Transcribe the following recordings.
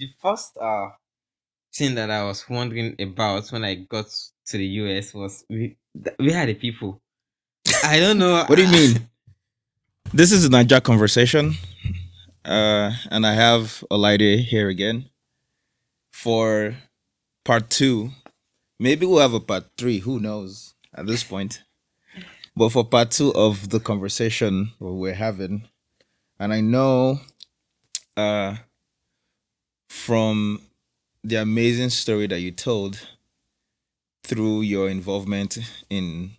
the first thing that I was wondering about when I got to the US was we had the people. I don't know. What do you mean? This is a Niger conversation, and I have Olaide here again for part two. Maybe we'll have a part three. Who knows at this point? But for part two of the conversation we're having, and I know uh, from the amazing story that you told through your involvement in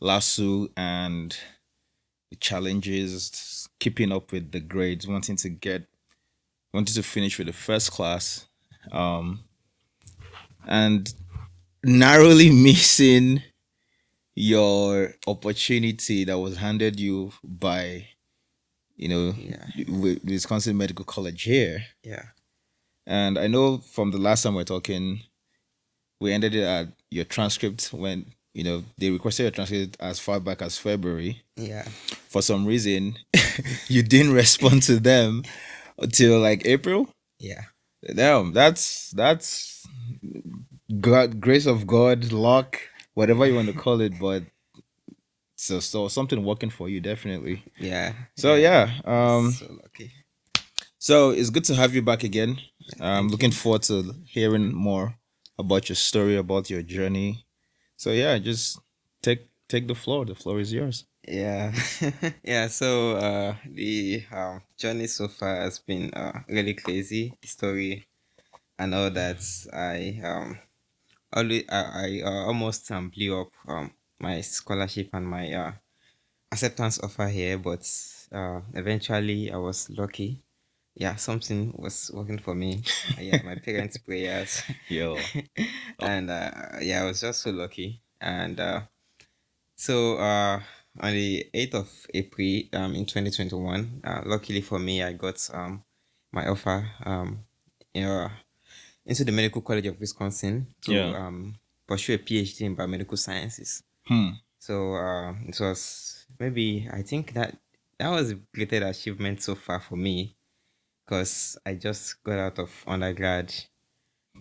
LASU and the challenges, keeping up with the grades, wanting to finish with the first class, um, and narrowly missing your opportunity that was handed you by, you know, Yeah, Wisconsin Medical College here. yeah, And I know from the last time we're talking, we ended it at your transcript when, they requested your transcript as far back as February. yeah, For some reason, you didn't respond to them until like April. yeah, Damn, that's God, grace of God, luck, whatever you want to call it, but so something working for you definitely. yeah, So yeah. yeah, I was so lucky. so it's good to have you back again. Yeah, I'm thank looking you. forward to hearing more about your story, about your journey. So yeah, just take the floor. The floor is yours. Yeah, yeah. So the journey so far has been really crazy. The story and all that. I almost blew up my scholarship and my acceptance offer here, but eventually I was lucky. Yeah, something was working for me. Yeah, my parents' prayers, Yo. and yeah, I was just so lucky. And so on the 8th of April in 2021, luckily for me, I got my offer you know, into the Medical College of Wisconsin to Yeah. pursue a PhD in biomedical sciences. Hmm. So it was maybe I think that was a greatest achievement so far for me because I just got out of undergrad.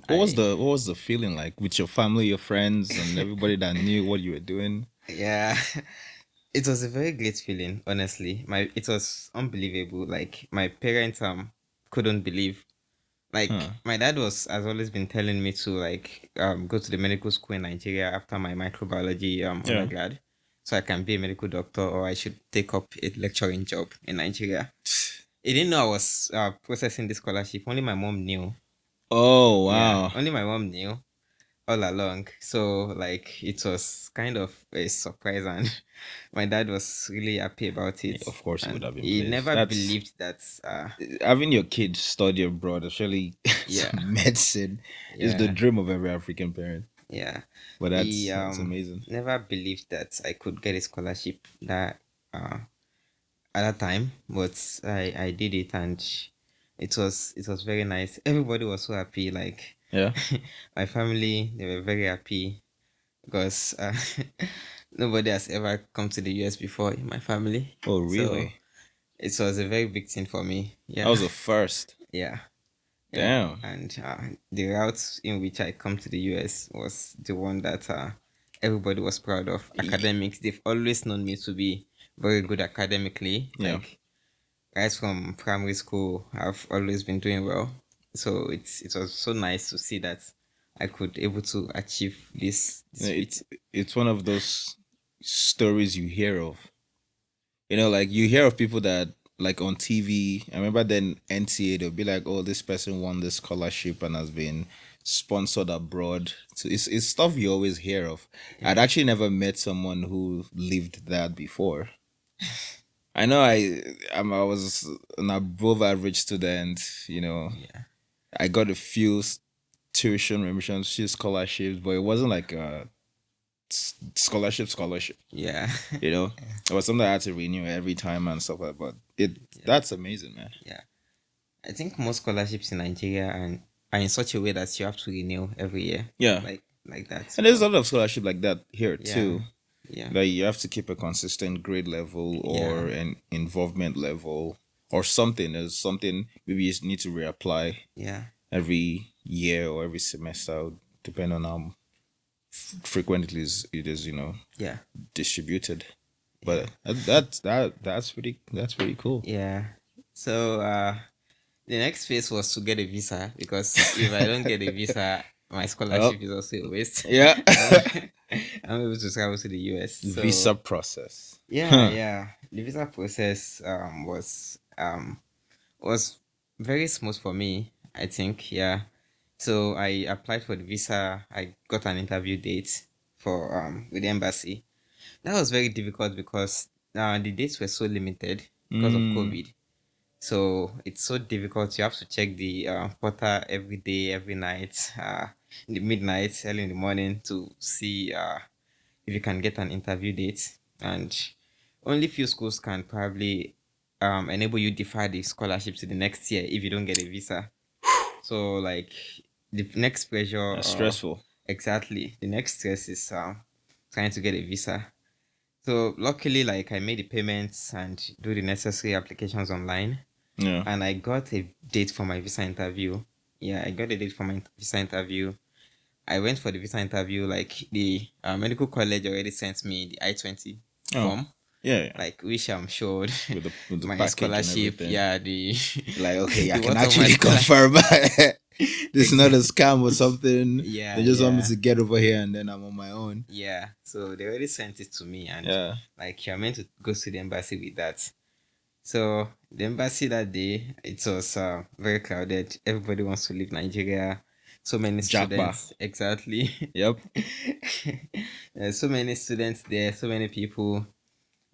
I What was the feeling like with your family, your friends, and everybody that knew what you were doing? yeah, it was a very great feeling. Honestly, my it was unbelievable. Like my parents couldn't believe. Like Huh. my dad has always been telling me to like go to the medical school in Nigeria after my microbiology Yeah. undergrad, so I can be a medical doctor or I should take up a lecturing job in Nigeria. He didn't know I was processing the scholarship. Only my mom knew. Oh Yeah, wow. only my mom knew all along. So like it was kind of a surprise, and my dad was really happy about Yeah, it, of course he would and have been he pleased. never That's believed that. having your kids study abroad, especially Yeah, medicine, is the yeah, dream of every African parent. yeah. But He that's amazing. never believed that I could get a scholarship that at that time, but I did it, and it was very nice. Everybody was so happy. Like Yeah. my family, they were very happy because nobody has ever come to the US before in my family. Oh So really? it was a very big thing for me. That Yeah, was the first. yeah, yeah. Damn. And the route in which I come to the US was the one that everybody was proud of. Y- Academics, they've always known me to be very good academically. Yeah. Like right from primary school, I've always been doing well. So it was so nice to see that I could able to achieve this feat. It's one of those stories you hear of. Like you hear of people that like on TV. I remember then NTA they'll be like, "Oh, this person won this scholarship and has been sponsored abroad." So it's stuff you always hear of. I'd Yeah, actually never met someone who lived that before. I know I was an above average student. yeah, I got a few tuition remissions, few scholarships, but it wasn't like a scholarship. yeah, It was something I had to renew every time and stuff like that. But yeah, that's amazing, man. yeah. I think most scholarships in Nigeria are in such a way that you have to renew every year, Yeah, like that. and there's a But lot of scholarship like that here yeah, too. yeah, That you have to keep a consistent grade level yeah, or an involvement level or something. There's something maybe you need to reapply. yeah. every year or every semester, depending on how frequently it is, Yeah. distributed. Yeah. But that's pretty cool. Yeah. So the next phase was to get a visa, because if I don't get a visa, my Oh, scholarship is also a waste. yeah. I'm, I'm able to travel to the US. So Visa process. yeah, Huh. yeah. The visa process was very smooth for me, I think. Yeah. So I applied for the visa. I got an interview date for with the embassy. That was very difficult because the dates were so limited because of Mm, COVID. So it's so difficult. You have to check the portal every day, every night, in the midnight, early in the morning, to see if you can get an interview date. And only few schools can probably enable you defer the scholarship to the next year if you don't get a visa. So like the next pressure, that's stressful. exactly, the next stress is trying to get a visa. So luckily, like I made the payments and do the necessary applications online, Yeah. and I got a date for my visa interview. Yeah, I got a date for my visa interview. I went for the visa interview. Like the medical college already sent me the I-20 Oh, form, yeah, yeah. like which I'm showed With the my package and scholarship. everything. Yeah, the Like, okay, I the can worth of my actually scholarship. confirm this is not a Exactly. scam or something. Yeah, They just want me yeah, to get over here and then I'm on my own. yeah. So they already sent it to me, and Yeah. like you're meant to go to the embassy with that. So the embassy that day, it was very crowded. Everybody wants to leave Nigeria. So many Jackba. students, exactly. Yep. There's so many students there, so many people.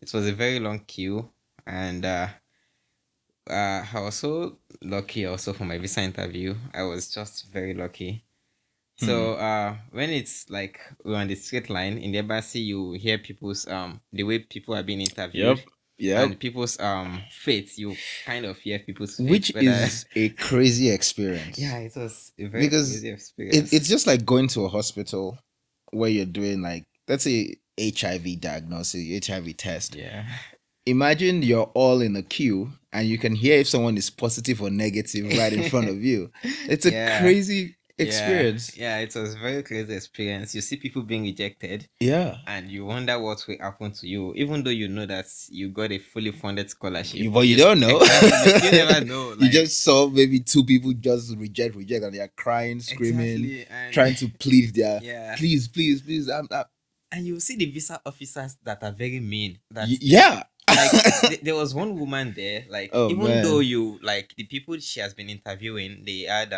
It was a very long queue, and I was so lucky also for my visa interview. I was just very lucky. Hmm. So when it's like we're on the straight line in the embassy, you hear people's the way people are being interviewed, Yep. Yep. and people's faith. You kind of hear people's faith, Which whether is a crazy experience yeah, it was a very because crazy experience. it's just like going to a hospital where you're doing like, let's say, HIV diagnosis, HIV test. Yeah. Imagine you're all in a queue and you can hear if someone is positive or negative right in front of you. It's a Yeah. crazy Yeah. experience. Yeah. It was a very crazy experience. You see people being rejected, Yeah. and you wonder what will happen to you, even though you know that you got a fully funded scholarship. But you don't know. Exactly, you still never know. You Like just saw maybe two people just reject, and they're crying, screaming, exactly, and trying to plead their, yeah, please, please, please. and you see the visa officers that are very mean. That Yeah. like there was one woman there. Like Oh even though man. you like the people she has been interviewing, they had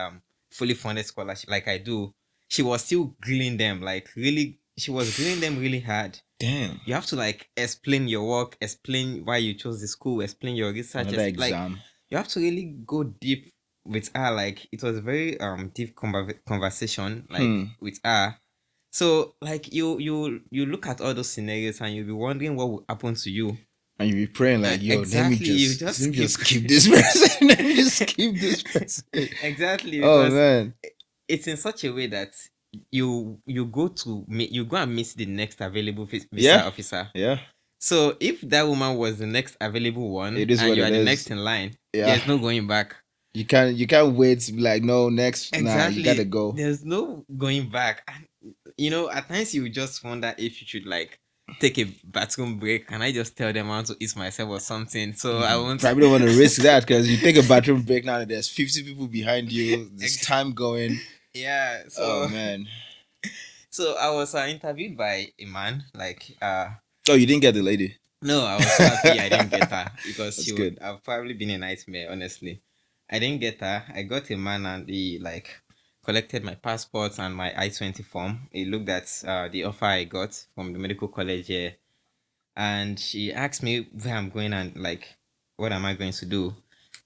fully funded scholarship like I do. She was still grilling them, like really. She was grilling them really hard. Damn. You have to like explain your work, explain why you chose the school, explain your research. Another Like exam. you have to really go deep with her. Like it was a very deep conversation like Hmm. with her. So like you look at all those scenarios and you'll be wondering what will happen to you. And you be praying like, yo, Exactly, you let just me keep just keep this person. Let me just keep this person. exactly, Oh because man. it's in such a way that you go to you go and meet the next available visa Yeah. officer. Yeah. So if that woman was the next available one It is and what you are it the is. next in line, Yeah. there's no going back. You can't wait to be like, no, next. Nah, you gotta Exactly. go. There's no going back. And at times you just wonder if you should like take a bathroom break. Can I just tell them I want to eat myself or something? So I You won't probably don't want to risk that because you take a bathroom break now and there's 50 people behind you. There's Ex- time going. yeah. Oh So man. so I was interviewed by a man, like Oh, you didn't get the lady. no, I was so happy I didn't get her because That's she would good. have probably been a nightmare, honestly. I didn't get her. I got a man and he like collected my passport and my I-20 form. He looked at the offer I got from the medical college here, and she asked me where I'm going and like what am I going to do.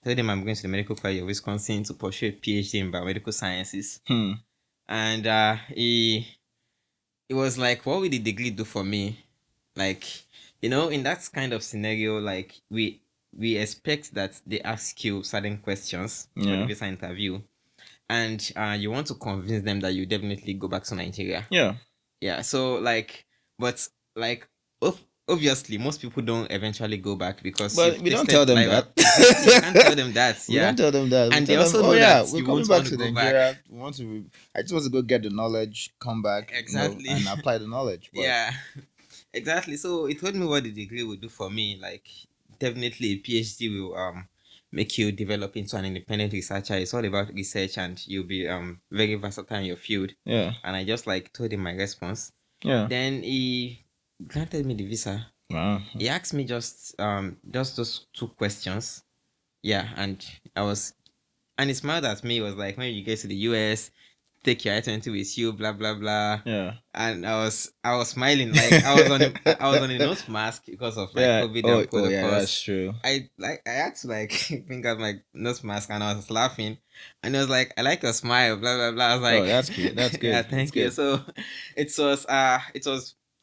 Told him I'm going to the medical college of Wisconsin to pursue a PhD in biomedical sciences. Hmm. And he was like, what will the degree do for me? Like, in that kind of scenario, like we expect that they ask you certain questions for the Yeah. visa interview, and you want to convince them that you definitely go back to Nigeria. Yeah. Yeah. So like, but like, obviously most people don't eventually go back because But you've we don't tell tasted them life. that. Exactly, you can't tell them that. We Yeah, don't tell them that. We and they tell them, also oh know yeah, that we're you coming won't want back to to go back. Nigeria. We want to. I just want to go get the knowledge, come back, Exactly. and apply the knowledge. But Yeah, exactly. So it told me what the degree would do for me. Like definitely a PhD will make you develop into an independent researcher. It's all about research and you'll be very versatile in your field. yeah, And I just like told him my response. yeah. Then he granted me the visa. Wow. He asked me just those two questions. Yeah, and I was and he smiled at me. He was like, when you get to the US, take your identity with you, blah blah blah. Yeah. And I was smiling like I was on a nose mask because of like Yeah. COVID Oh, and oh yeah, protocols. that's true. I had to like bring out my nose mask and I was laughing and it was like I like your smile, blah blah blah. I was Oh, like, that's cute. That's yeah, good. That's thank you. good. So it was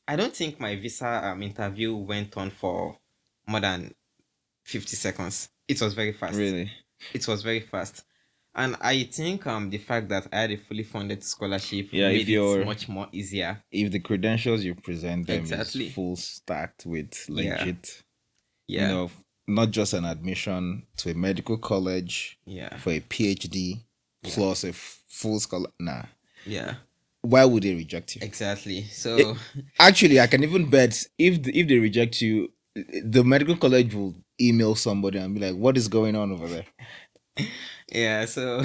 I don't think my visa interview went on for more than 50 seconds. It was very fast. Really. It was very fast. And I think the fact that I had a fully funded scholarship Yeah. made it much more easier. If the credentials you present them is Exactly. full stacked with Yeah. legit, you Yeah. know, not just an admission to a medical college Yeah. for a PhD Yeah. plus a full scholar. Nah, Yeah. why would they reject you? Exactly. It- So Actually, I can even bet if they reject you, the medical college will email somebody and be like, "What is going on over there?" yeah, so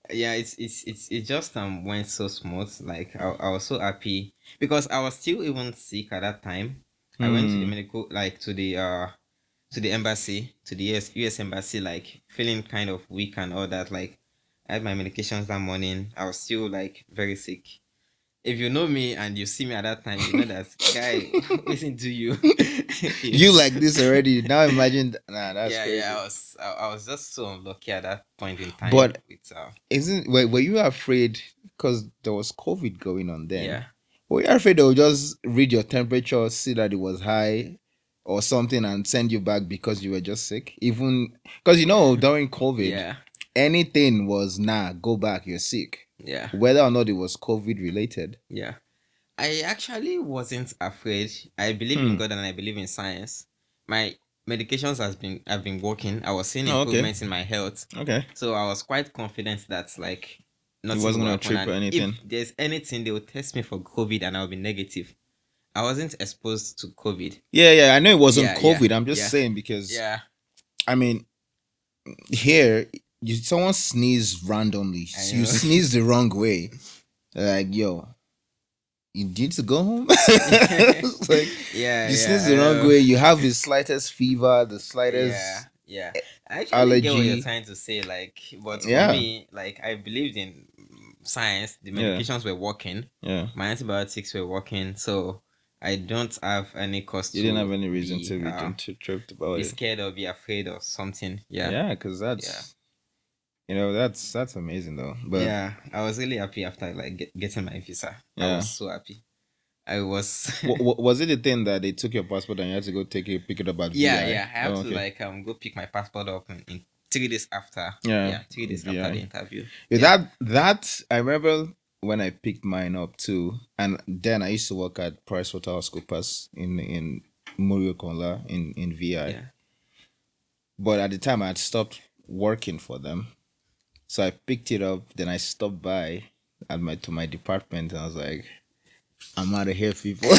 yeah, it just went so smooth. Like I was so happy because I was still even sick at that time. I went to the Hmm. medical like to the embassy, to the US embassy, like feeling kind of weak and all that. Like I had my medications that morning. I was still like very sick. If you know me and you see me at that time, you know that guy listen to you. You like this already? Now imagine. Nah, that's Yeah. crazy. I was just so unlucky at that point in time But with isn't were you afraid because there was COVID going on then? yeah. Were you afraid they'll just read your temperature, see that it was high or something, and send you back because you were just sick? Even because during COVID, Yeah. anything was nah, go back, you're sick. Yeah. Whether or not it was COVID related. Yeah. I actually wasn't afraid. I believe in Hmm. God and I believe in science. My medications have been working. I was seeing Oh, okay. improvements in my health. Okay. So I was quite confident that like It nothing wasn't will gonna happen. trip or And if anything. there's anything, they will test me for COVID and I'll be negative. I wasn't exposed to COVID. Yeah, yeah. I know it wasn't Yeah, yeah, COVID. I'm just yeah, saying because yeah. I mean here someone sneezed randomly. I You know. sneeze the wrong way. Like, yo, you need to go home. It's like Yeah, you yeah, sneeze I the wrong know. way. You have the slightest fever, the Yeah, slightest yeah. I actually get what you're allergy. trying to say. Like, but for Yeah, me, like, I believed in science. The yeah, medications were working. yeah. My antibiotics were working. So I don't have any cause You didn't have to any reason to be tripped about be it. scared or be afraid of something. Yeah, Yeah, because yeah, that's amazing though. But yeah. I was really happy after like getting my visa. I yeah, was so happy. I was. was it the thing that they took your passport and you had to go pick it up at Yeah, VI? yeah. I have Oh, to okay. like go pick my passport up in 3 days after. Yeah, Yeah, 3 days after the VI. interview. Yeah, Yeah. that I remember when I picked mine up too, and then I used to work at PricewaterhouseCoopers in Muriokola in VI. Yeah. But at the time, I had stopped working for them, so I picked it up. Then I stopped by at my department, and I was like, "I'm out of here, people." I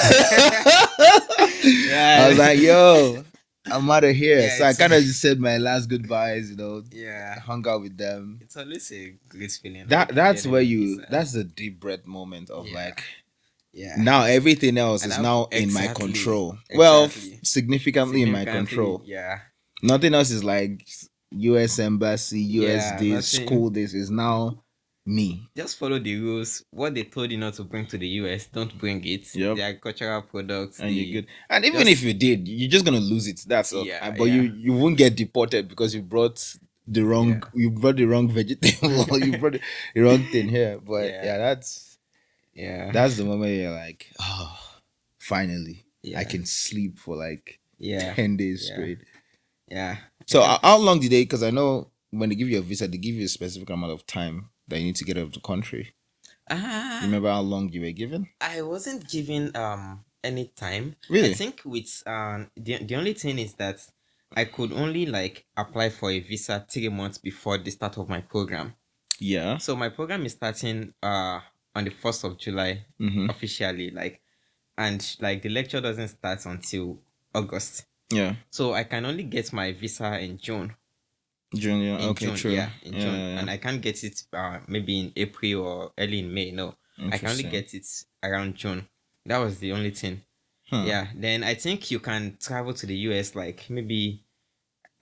was Yeah. like, "Yo, I'm out of here." Yeah, So I it's kind of just said my last goodbyes, yeah. hung out with them. It's always a great feeling That like that's getting where a you visa. that's the deep breath moment of Yeah. like Yeah. now everything else And is I've now in my exactly. control. Well, Exactly. significantly in my Significantly, control. yeah. Nothing else is like US embassy, US Yeah, this, nothing. school this is now me. Just follow the rules. What they told you not to bring to the US, don't bring it. Yep. The agricultural products, And you're the good. And even if just you did, you're just gonna lose it. That's all. yeah, But yeah, you won't get deported because yeah, you brought the wrong vegetable. You brought the wrong thing here. But yeah, yeah, yeah, that's the moment you're like, oh, finally, I yeah, can sleep for like yeah, 10 days yeah, straight. yeah. So how long did they? Because I know when they give you a visa, they give you a specific amount of time that you need to get out of the country. You Ah, remember how long you were given? I wasn't given anytime. I Really? think with the only thing is that I could only like apply for a visa 3 months before the start of my program. Yeah. So my program is starting on the 1st of July Mm-hmm. officially, like, and like the lecture doesn't start until August. Yeah. So I can only get my visa Junior. in Okay, June, true. yeah, in Yeah, June, yeah, and yeah. I can't get it maybe in April or early in May. No, I can only Interesting. get it around June. That was the only thing. Huh. Yeah, then I think you can travel to the US like maybe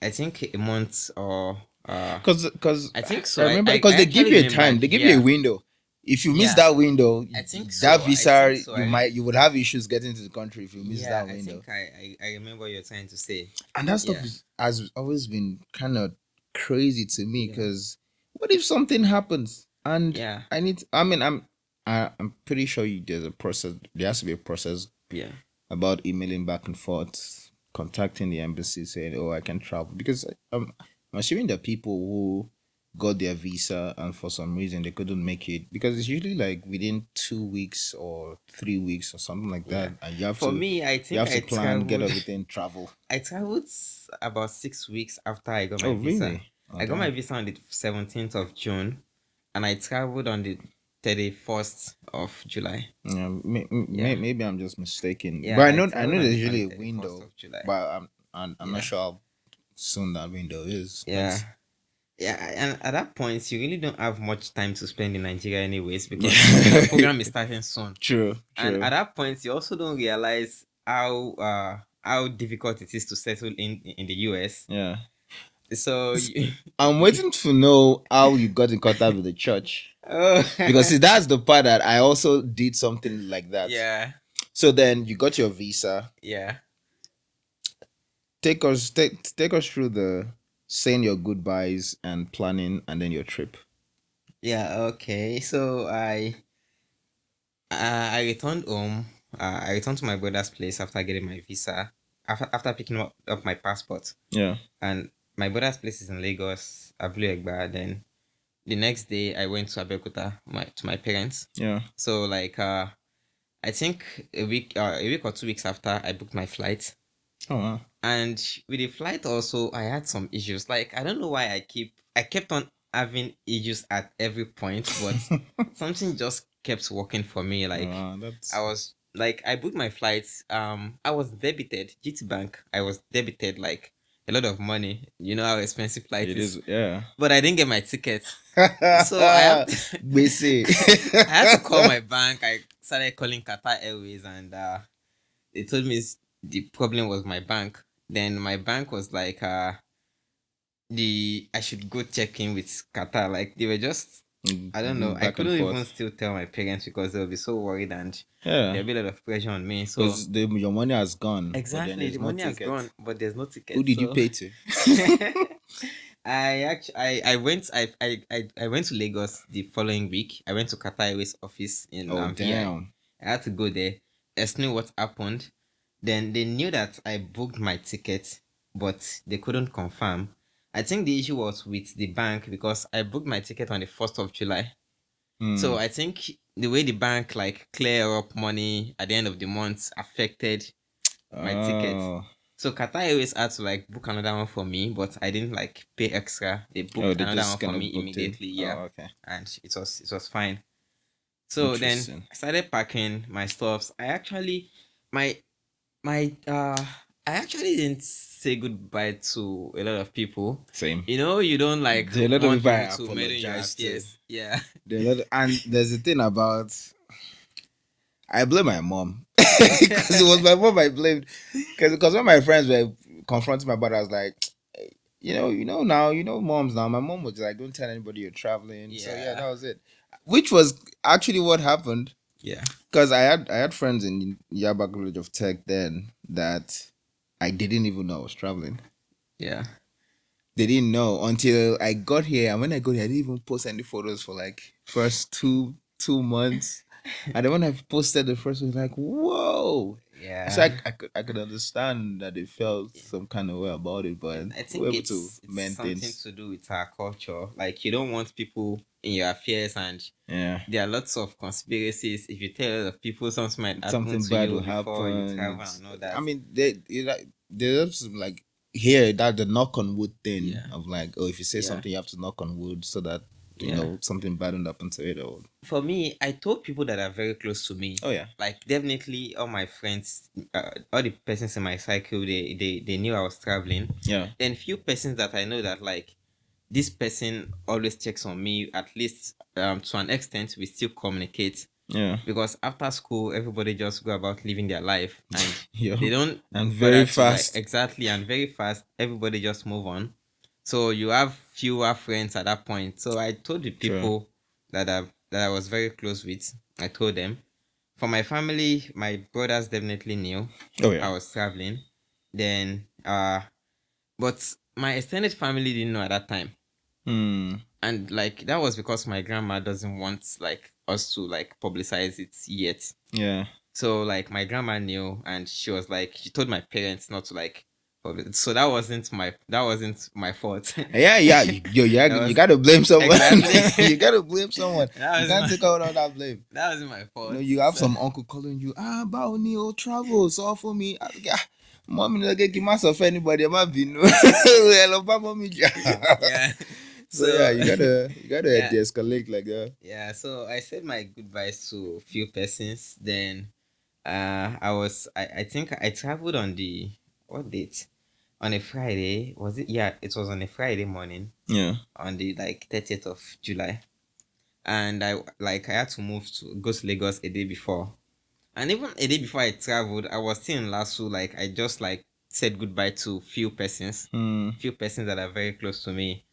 I think a month or Cause I think I so. remember I because they give actually you a time, remembered. they give you a Yeah, window. If you miss yeah, that window, I think that so. I think visa so. you would have issues getting to the country if you miss Yeah, that I window. think I remember what you're trying to say. And that stuff Yeah, has always been kind of crazy to me yeah, because what if something happens and yeah, I need? I mean, I'm pretty sure there's a process. There has to be a process yeah, about emailing back and forth, contacting the embassy, saying, "Oh, I can travel," because I'm assuming that people who got their visa and for some reason they couldn't make it because it's usually like within 2 weeks or 3 weeks or something like yeah. that, and you have For to me, I you think have I to plan, get traveled. everything, travel. I traveled about 6 weeks after I got Oh, my visa. really? Oh, I got my damn. visa on the 17th of June, and I traveled on the 31st of July. Yeah, Yeah, maybe I'm just mistaken, but yeah, I I traveled know on there's on the usually a 31st window, of July. but I'm not Yeah, sure how soon that window is. yeah. That's Yeah, and at that point, you really don't have much time to spend in Nigeria, anyways, because my yeah. program is starting soon. True, And true. at that point, you also don't realize how difficult it is to settle in the US. Yeah. So you, I'm waiting to know how you got in contact with the church. oh, Because see, that's the part that I also did something like that. yeah, So then you got your visa. yeah, Take us through the saying your goodbyes and planning and then your trip. yeah. Okay, so I returned home. I returned to my brother's place after getting my visa. After picking up my passport, Yeah. and my brother's place is in Lagos, Abule Egba. Then the next day, I went to Abeokuta, to my parents. Yeah. So like I think a week or 2 weeks after, I booked my flight. Oh wow. And with the flight also, I had some issues. Like I don't know why I kept on having issues at every point, but something just kept working for me. Like I That's was like I booked my flights. I was debited GT Bank. I was debited like a lot of money. You know how expensive flight it is. is. Yeah. But I didn't get my ticket. So I have to, Busy. I had to call my bank. I started calling Qatar Airways, and they told me the problem was my bank. Then my bank was like, the I should go check in with Qatar. Like they were just, I don't know. I Back and couldn't even forth. still tell my parents because they'll be so worried, and Yeah. there'll be a lot of pressure on me. So Because your money has gone, but then exactly, there's the no money has ticket. gone, but there's no Who ticket. did you So pay to? I went to Lagos the following week. I went to Qatar Airways office in Oh VI. damn. I had to go there, explain what happened. Then they knew that I booked my ticket, but they couldn't confirm. I think the issue was with the bank because I booked my ticket on the 1st of July. Hmm. So I think the way the bank like clear up money at the end of the month affected my ticket. Oh. So Qatar Airways had to like book another one for me, but I didn't like pay extra. They Oh, booked they another just one for kind me of booked in. immediately, yeah, Oh, okay. and it was fine. So then Interesting. I started packing my stuffs. My my I actually didn't say goodbye to a lot of people. Same. You know, you don't like There are a lot of want people I people to meddle in your apologize to. affairs. Yeah. There are a lot and there's a thing about I blame my mom because it was my mom I blamed because when my friends were confronting my brother, I was like, now, moms now. My mom was like, don't tell anybody you're traveling. So yeah, Yeah. that was it. Which was actually what happened Yeah. because I had friends in Yaba College of Tech then that I didn't even know I was traveling. Yeah. They didn't know until I got here, and when I got here, I didn't even post any photos for like first two months. And then when I posted the first one, like, whoa. So Yeah. I could understand that they felt some kind of way about it, but I we were think able to it's maintain. something to do with our culture. Like you don't want people in your affairs, and Yeah, there are lots of conspiracies. If you tell a lot of people something might happen something to bad you will before you happen. travel and all that. I mean, there's some, like, here, that the knock on wood thing Yeah, of, like, oh, if you say yeah, something, you have to knock on wood so that yeah. something bad won't happen to it. Or For me, I told people that are very close to me. oh yeah, Like definitely all my friends, all the persons in my cycle, they knew I was traveling. yeah, Then few persons that I know that like this person always checks on me at least to an extent we still communicate yeah, because after school everybody just go about living their life and yeah, they don't and bother very to like fast. exactly and very fast everybody just move on, so you have fewer friends at that point. So I told the True. people that I was very close with, I told them. For my family, my brothers definitely knew Oh yeah. I was traveling. Then but my extended family didn't know at that time, Hmm. and like that was because my grandma doesn't want like us to like publicize it yet. Yeah. So like my grandma knew, and she was like she told my parents not to like so that wasn't my fault. Yeah, yeah. That You was gotta blame someone. exactly You gotta blame someone. that You was can't my take out all that blame. that wasn't my fault. You have So some uncle calling you. Ah, about Neo travel. So for me, mommy no get myself anybody. I'm not being hello, mommy. yeah. So yeah, So you gotta yeah, de-escalate like that. yeah. So I said my goodbyes to a few persons. Then I think I traveled on the what date? On a Friday, was it? Yeah, it was on a Friday morning Yeah. on the like 30th of July. And I had to move to go to Lagos a day before. And even a day before I traveled, I was still in Lasso. Like I just like said goodbye to Hmm. few persons that are very close to me.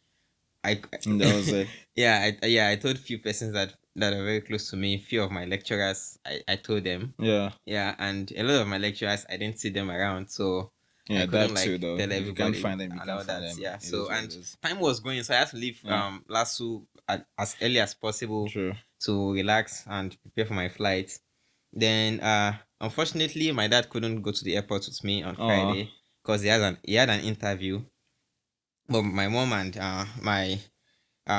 I And that was it. yeah, I told few persons that are very close to me. Few of my lecturers, I told them. Yeah. Yeah, and a lot of my lecturers, I didn't see them around, so I Yeah, couldn't that too like though. tell If you can't everybody find them, you and can't all find that. them. Yeah. It So is what it and is. time was going, so I had to leave Yeah. Lasso as early as possible True. to relax and prepare for my flight. Then unfortunately my dad couldn't go to the airport with me on Oh. Friday because he had an interview. But my mom and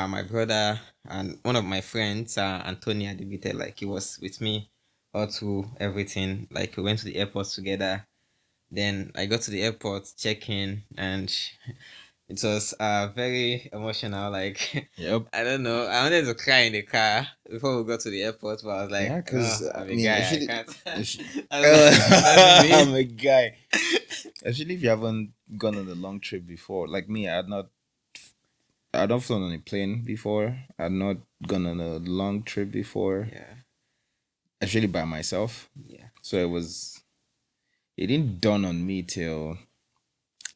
my brother and one of my friends, Anthony Adibite, like he was with me all through everything. Like we went to the airport together. Then I got to the airport, check in, and it was very emotional. Like Yep. I don't know, I wanted to cry in the car before we got to the airport, but I was Yeah, like, oh, because I'm I a mean, guy, I actually, can't. if I was like, it doesn't mean. I'm a guy. Actually, if you haven't gone on a long trip before, like me, I don't flown on a plane before. I'd not gone on a long trip before. Yeah, Actually, by myself. yeah, So it didn't dawn on me till,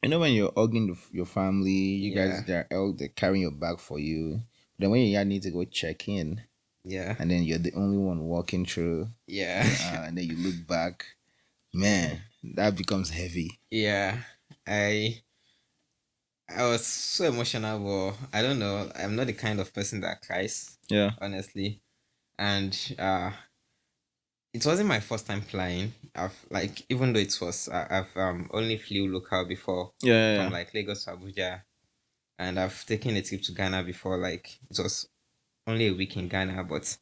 when you're hugging your family, you guys, yeah, they're carrying your bag for you. Then when you need to go check in, yeah, and then you're the only one walking through, yeah, and then you look back, man, that becomes heavy. yeah. I I was so emotional, but I don't know. I'm not the kind of person that cries, Yeah. honestly. And it wasn't my first time flying. I've like even though it was I've only flew local before Yeah, yeah, from yeah. like Lagos to Abuja, and I've taken a trip to Ghana before. Like it was only a week in Ghana, but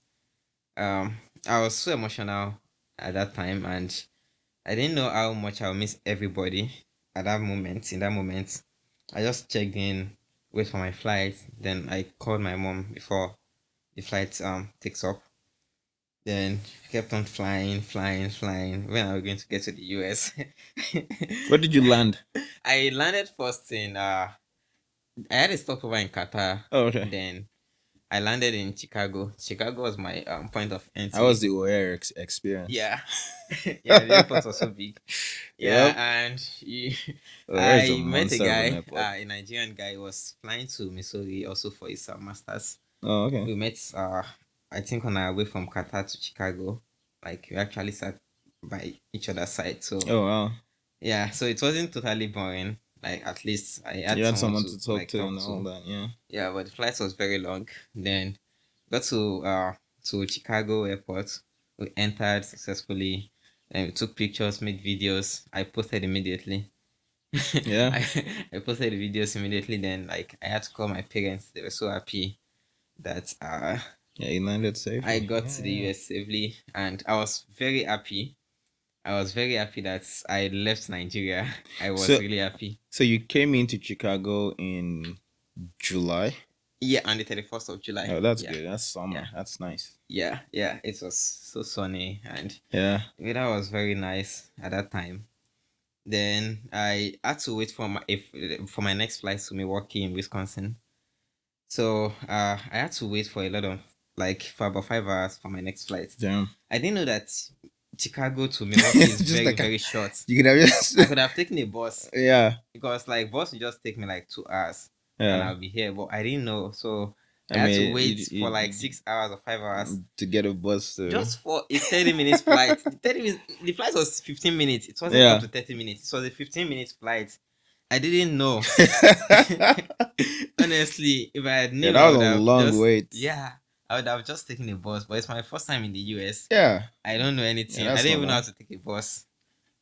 um I was so emotional at that time, and I didn't know how much I'll miss everybody at that moment. In that moment, I just checked in, wait for my flight. Then I called my mom before the flight takes up. Then kept on flying, flying, flying. When are we going to get to the US? Where did you land? I landed first in I had a stopover in Qatar. Oh, okay. Then I landed in Chicago. Chicago was my point of How was entry. the OAir experience? Yeah. Yeah, the airport was so big. Yeah, Yep. and OAir is a I met a monster of an guy, airport. a Nigerian guy, who was flying to Missouri also for his masters. Oh, okay. We met, I think, on our way from Qatar to Chicago. Like we actually sat by each other's side. So Oh, wow. yeah, so it wasn't totally boring. Like at least I had You had someone someone to to talk like to talk and all to. that, yeah. Yeah, but the flight was very long. Then got to Chicago airport. We entered successfully. And we took pictures, made videos. I posted immediately. Yeah. I posted the videos immediately. Then like I had to call my parents. They were so happy that Yeah, you landed I safely. got Yeah, to the yeah. US safely, and I was very happy. I was very happy that I left Nigeria. I was So really happy. so you came into Chicago in July? Yeah, on the 31st of July. Oh, that's Yeah, good. That's yeah, summer. That's nice. yeah, yeah. It was so sunny, and Yeah. the weather was very nice at that time. Then I had to wait for for my next flight to Milwaukee in Wisconsin. So I had to wait for a lot of like for about 5 hours for my next flight. Damn. I didn't know that Chicago to Milwaukee is Just very like very short. you could have just I could have taken a bus yeah. because like bus would just take me like 2 hours and Yeah. I'll be here. But I didn't know, so I I had to mean, wait for like 6 hours or 5 hours to get a bus to just for a 30 minutes flight. The flight was 15 minutes. It wasn't up yeah. to 30 minutes. It was a 15 minutes flight. I didn't know. Honestly, if I had Yeah, knew, that I was would a have long just wait. yeah, I would have just taken a bus. But it's my first time in the US. Yeah. I don't know Yeah, anything. I that's didn't not even know how bad. to take a bus.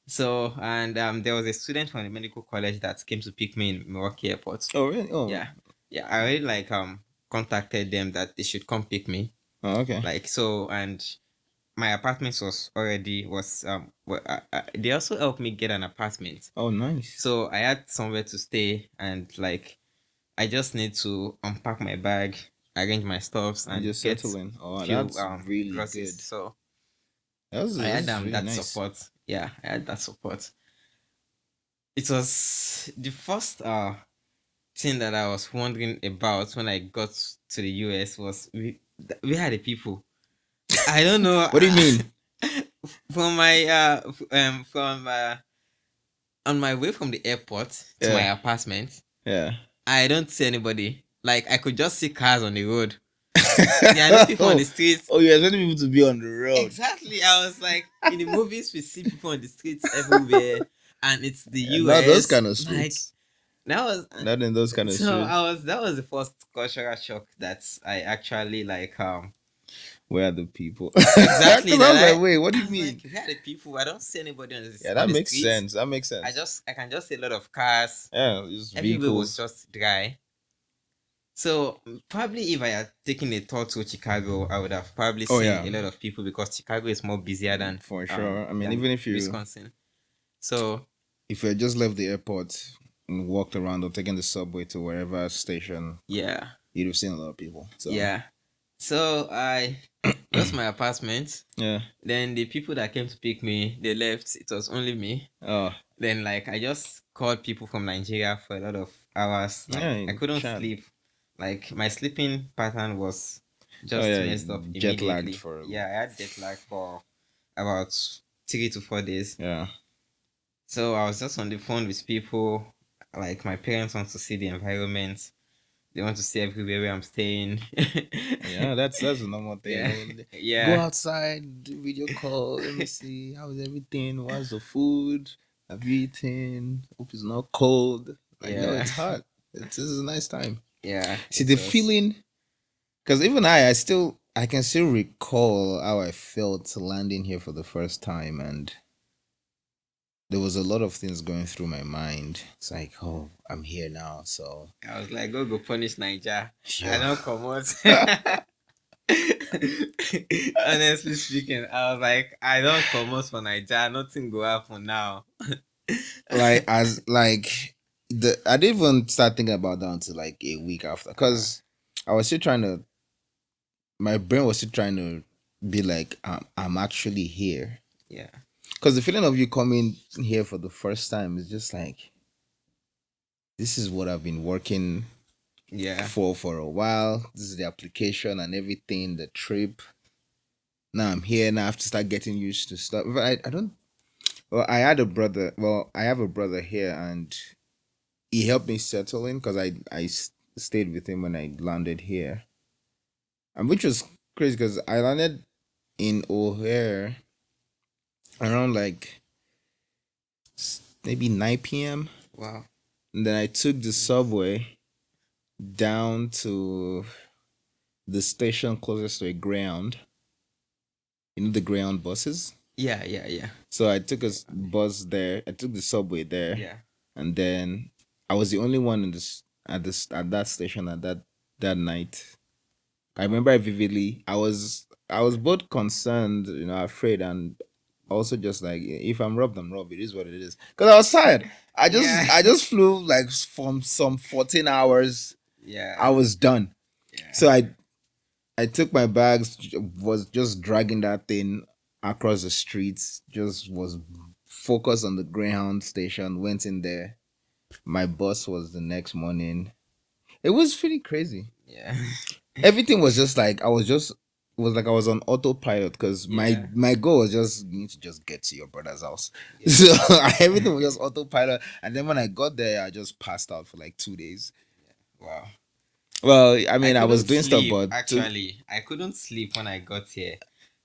So and there was a student from the medical college that came to pick me in Milwaukee Airport. Oh, really? Oh, Yeah, yeah. I already like contacted them that they should come pick me. oh okay. Like so, and my apartment they also helped me get an apartment. Oh, nice. So I had somewhere to stay, and like I just need to unpack my bag, arrange my stuffs, And and just get settling. Oh, few that's really groceries. good. So I had That's really that nice. support. Yeah, I had that support. It was the first thing that I was wondering about when I got to the US was we had the people. I don't know. What do you mean? From my from on my way from the airport to my Yeah. apartment, Yeah. I don't see anybody. Like I could just see cars on the road. There are no people on oh, the streets. oh, you're expecting people to be on the road. Exactly. I was like, in the movies, we see people on the streets everywhere, and it's the Yeah, not those US. kind of Like streets. that was Not in those kind of so streets. I was that was the first cultural shock that I actually like Where are the people? exactly Because I that was like, wait, what do I you was mean? like, where are the people? I don't see anybody Yeah, on that the makes streets. sense. That makes sense. I can just see a lot of cars. Yeah, just Everywhere was vehicles. just dry. So probably if I had taken a tour to Chicago, I would have probably Oh seen yeah, a lot of people because Chicago is more busier for sure. I mean, than even if you Wisconsin. So had just left the airport and walked around or taken the subway to wherever station, yeah, you'd have seen a lot of people. So yeah. So I got to my apartment. yeah. Then the people that came to pick me, they left. It was only me. Oh Then like I just called people from Nigeria for a lot of hours. Like I yeah, couldn't Chad. sleep. Like my sleeping pattern was Oh just yeah, messed up jet lagged immediately. for Yeah, I had jet lag for about 3 to 4 days. yeah. So I was just on the phone with people. Like my parents want to see the environment. They want to see everywhere where I'm staying. Yeah, that's a normal thing. Yeah, Go yeah, outside, do video call. Let me see how's everything. What's the food? Have you eaten? Hope it's not cold. Like no, yeah, it's hot. This is a nice time. yeah. See It the was. feeling, because even I can still recall how I felt landing here for the first time, and there was a lot of things going through my mind. It's like, oh, I'm here now, so I was like, go punish Niger. I yo, don't come out. Honestly speaking, I was like, I don't come out for Niger. Nothing go happen now. like as like the I didn't even start thinking about that until like a week after, Uh, because I was still trying to, my brain was still trying to be like, I'm actually here, yeah, because the feeling of you coming here for the first time is just like, this is what I've been working yeah, for a while. This is the application and everything, the trip. Now I'm here. Now I have to start getting used to stuff. But I don't. Well, I had a brother. Well, I have a brother here, and he helped me settle in because stayed with him when I landed here, and which was crazy because I landed in O'Hare around like maybe 9 p.m. wow, And then I took the subway down to the station closest to a ground. You know the ground buses. Yeah, yeah, yeah, So I took a bus there. I took the subway there, yeah, and then I was the only one in this at that station at that night. I remember it vividly. I was both concerned, afraid, and also just like, if I'm robbed, I'm robbed. It is what it is. Because I was tired. I yeah, just I just flew like from some 14 hours. I yeah, was done. yeah, So I took my bags, was just dragging that thing across the streets. Just was focused on the Greyhound station. Went in there. My bus was the next morning. It was pretty crazy. yeah, Everything was just like it was like I was on autopilot because my yeah, my goal was just, you need to just get to your brother's house. yeah. So everything was just autopilot, and then when I got there, I just passed out for like 2 days. Wow. Well, I I mean, I was couldn't doing stuff, sleep but actually. I couldn't sleep when I got here.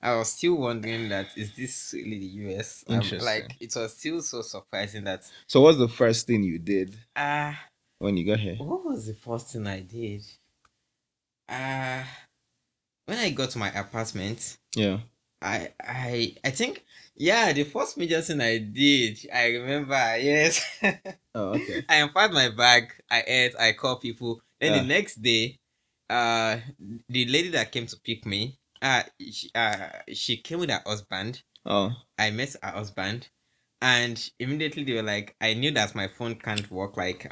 I was still wondering that is this really the US? interesting. Like it was still so surprising that So, what's the first thing you did ah when you got here? what was the first thing I did? Uh when I got to my apartment, Yeah. I think yeah, the first major thing I did, I remember, yes. Oh, okay. I unpacked my bag, I ate, I called people. Then the Yeah. next day, uh the lady that came to pick me, she came with her husband. Oh. I met her husband, and immediately they were like, I knew that my phone can't work, like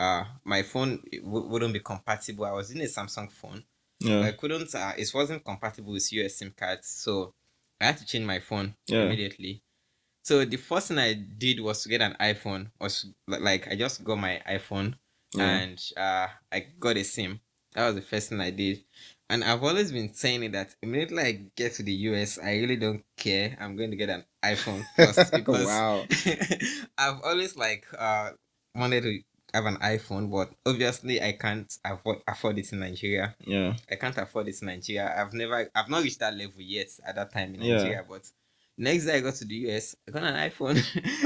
my phone wouldn't be compatible. I was in a Samsung phone, Yeah. but I couldn't. It wasn't compatible with US SIM cards, so I had to change my phone Yeah. immediately. So the first thing I did was to get an iPhone. Was like I just got my iPhone, Yeah. and I got a SIM. That was the first thing I did. And I've always been saying it that immediately I get to the US, I really don't care. I'm going to get an iPhone first because Wow. I've always like wanted to have an iPhone, but obviously I can't afford it in Nigeria. Yeah. I can't afford it in Nigeria. I've not reached that level yet at that time in Yeah. Nigeria, but next day I got to the US, I got an iPhone.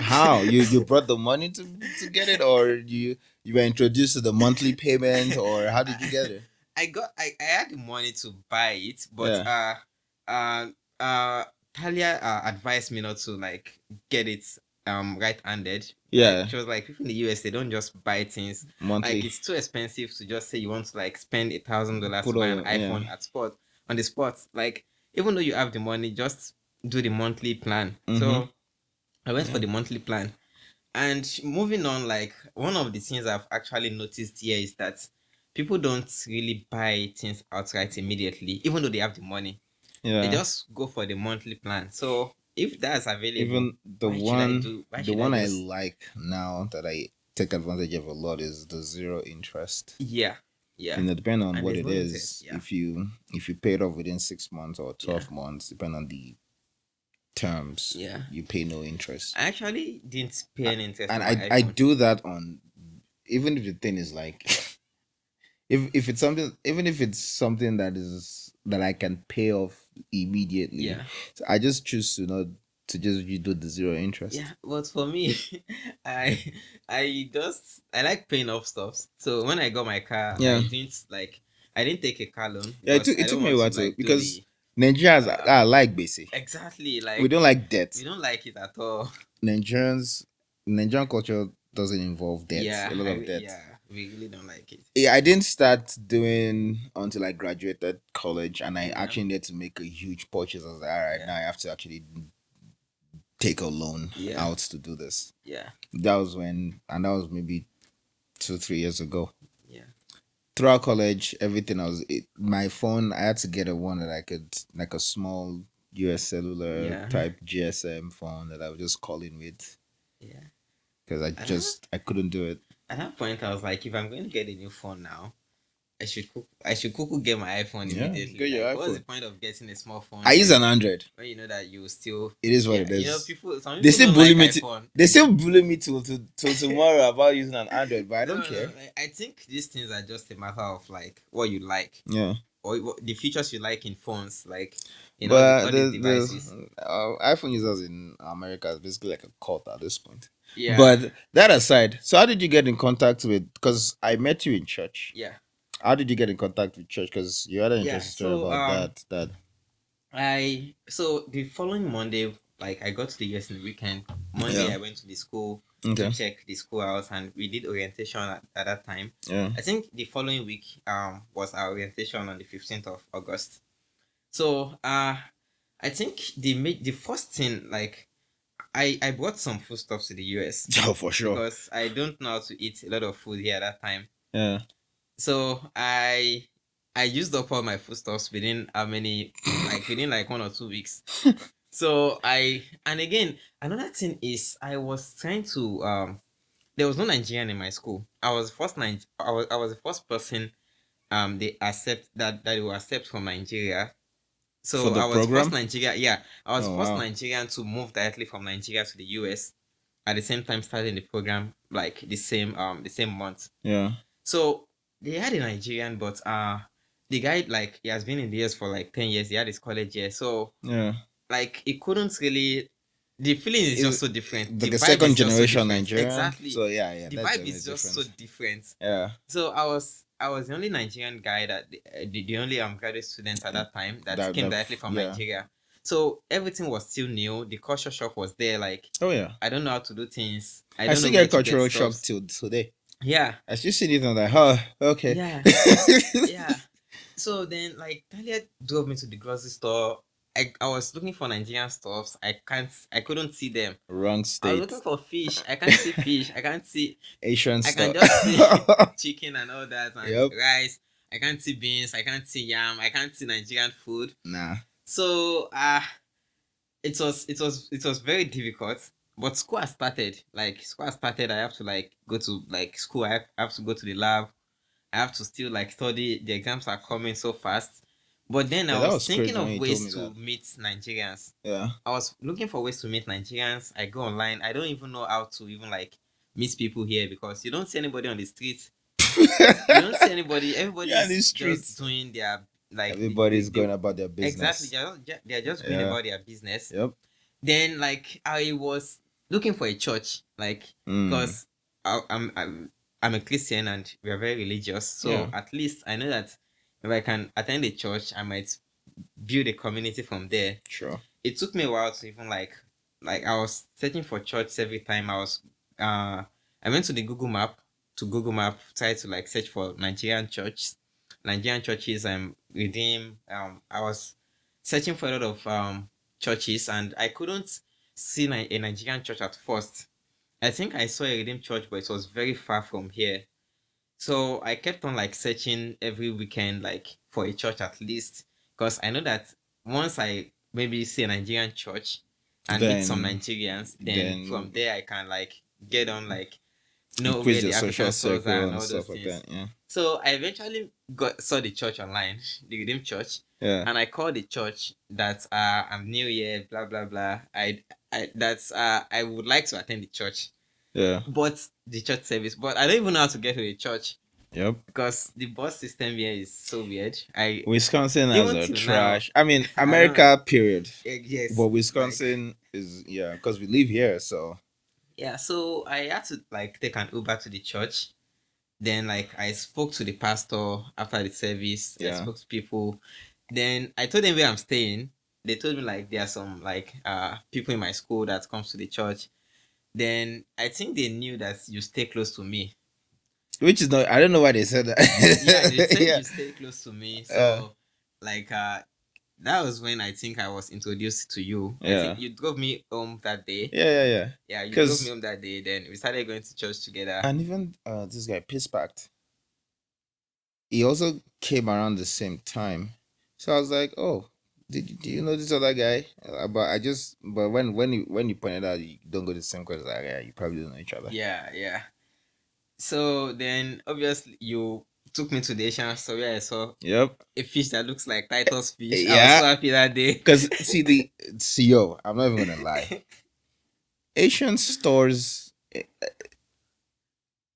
How you brought the money to get it, or you were introduced to the monthly payment, or how did you get it? I had the money to buy it, but Yeah. uh uh Talia advised me not to like get it right-handed. Like Yeah. she was like, people in the US, they don't just buy things. Like Monthly. it's too expensive to just say you want to like spend $1,000 to Put buy an all, yeah. iPhone on the spot. Like even though you have the money, just do the monthly plan. Mm-hmm. So I went for Yeah. the monthly plan. And moving on, like one of the things I've actually noticed here is that people don't really buy things outright immediately, even though they have the money. They Yeah. just go for the monthly plan. So if that's available, Even the one why the should I one I just like now that I take advantage of a lot is the zero interest. yeah, yeah. Depending on And what there's it no interest. is, Yeah. if you pay it off within 6 months or Yeah. 12 months, depending on the terms, Yeah. you pay no interest. I actually didn't pay any interest And on my I iPhone. do that on, even if the thing is like, if it's something, even if it's something that I can pay off immediately, Yeah. so I just choose to not to just you do the zero Yeah, interest. but for me, I I like paying off stuff. So when I got my car, Yeah. I didn't take a car loan Yeah, because it I took don't me a want to while to, like do because the Nigerians uh are like basic. exactly We like don't like debt. we don't like it at all. Nigerians Nigerian culture doesn't involve debt, a lot of debt. Yeah, we really don't like it. Yeah, I didn't start doing until I graduated college, and I Yeah, actually needed to make a huge purchase. I was like, all right, yeah, now I have to actually take a loan yeah, out to do this. yeah, That was when, and that was maybe 2 3 years ago. yeah, Throughout college, everything my phone, I had to get a one that I could, like a small US cellular yeah, type GSM phone that I would just call in with, yeah. because At that, I couldn't do it. at that point, I was like, if I'm going to get a new phone now, I should quickly get my iPhone Yeah, immediately. get your Like, what's the iPhone. point of getting a small I phone use an Android. when you know that you still It is what yeah, it is. some They people still don't bully like me. iPhone. They still bully me till tomorrow about using an Android, but I No, don't no, care. I think these things are just a matter of like what you like Yeah, or the features you like in phones, like in but all these devices. the iPhone users in America is basically like a cult at this point. Yeah, But that aside, so how did you get in contact with? Because I met you in church. yeah, How did you get in contact with church? Because you had an yeah. interesting story about that. That So the following Monday like I got to the US in the weekend. Monday Yeah. I went to the school to Okay. check the school out, and we did orientation at that time. Yeah. I think the following week was our orientation on the 15th of August. So I think the first thing, like, I brought some foodstuffs to the US Oh, for sure. because I don't know how to eat a lot of food here at that time. Yeah. So I used up all my foodstuffs within how many, like within like 1 or 2 weeks. So and again, another thing is I was trying to there was no Nigerian in my school. I was the first person they accept that they will accept from Nigeria. For So the I was first program. Nigeria, yeah, I was Oh first wow. Nigerian to move directly from Nigeria to the US at the same time starting the program, like the same month. Yeah. So they had a Nigerian, but the guy, like, he has been in the US for like 10 years. He had his college year, so Yeah. like he couldn't really. The feeling is just Is so different. The like a vibe second is just so generation different. Nigerian. Exactly, So yeah, yeah, the that's vibe definitely is just so different. different. Yeah. So I was the only Nigerian guy that the only graduate student at that time that came directly from Yeah. Nigeria. So everything was still new. The culture shock was there. Like, Oh yeah. I don't know how to do things. I I don't still know where get to get cultural shock stuff. till today. Yeah, I still see it and like, oh, okay. yeah, yeah. So then, like, Talia drove me to the grocery store. I was looking for Nigerian stuffs. I couldn't see them. Wrong I was looking state. for fish. I can't see fish. Asian I can stuff. just see chicken and all that and Yep. rice. I can't see beans. I can't see yam. I can't see Nigerian food. Nah. So it was very difficult. But school has started. Like, school has started. I have to like go to like school. I have to go to the lab. I have to still like study. The exams are coming so fast. But then I Yeah, that was was thinking crazy when of you told ways me that. to meet Nigerians. Yeah. I was looking for ways to meet Nigerians. I go online. I don't even know how to even like meet people here because you don't see anybody on the street. You don't see anybody. Yeah, Everybody's these just streets. doing their like Everybody's going about their exactly. business. They're just going Yeah. about their business. Yep. Then like I was looking for a church, like, Mm. because I'm a Christian and we are very religious. So Yeah. at least I know that if I can attend a church, I might build a community from there. Sure. It took me a while to even like I was searching for church every time I went to the Google Map, tried to like search for Nigerian churches and redeem. I was searching for a lot of churches and I couldn't see a Nigerian church at first. I think I saw a redeemed church, but it was very far from here. So I kept on like searching every weekend, like for a church at least, because I know that once I maybe see a Nigerian church and meet some Then Nigerians, then then from there I can like get on like know where increase the your social African stores are circle and and all those stuff like things. that. Yeah. So I eventually saw the church online, the Redeemed Church, Yeah. and I called the church that I'm new here, blah blah blah. I would like to attend the church, Yeah. but the church service, but I don't even know how to get to the church Yep. because the bus system here is so weird. I Wisconsin has even a till now, trash. I mean, I don't. America, period. But Yes, like, Wisconsin is, yeah, because we live here. So yeah. So I had to like take an Uber to the church. Then like I spoke to the pastor after the service. I yeah. spoke to people. Then I told them where I'm staying. They told me like there are some like people in my school that comes to the church. Then I think they knew that you stay close to me. Which is not, I don't know why they said Yeah, they that. said Yeah. you stay close to me. Uh, So like that was when I think I was introduced to you. I yeah. think you drove me home that day. Yeah, yeah, yeah. Yeah, you drove me Because, home that day. Then we started going to church together. and even this guy, Piss Pact, he also came around the same time. So I was like, oh, do you know this other guy? But when you pointed out you don't go to the same course, like, yeah, you probably don't know each other. Yeah, yeah. So then obviously you took me to the Asian store where I saw Yep. a fish that looks like Titus fish. I was Yeah. so happy that day. Because see the CEO, I'm not even gonna lie. Asian stores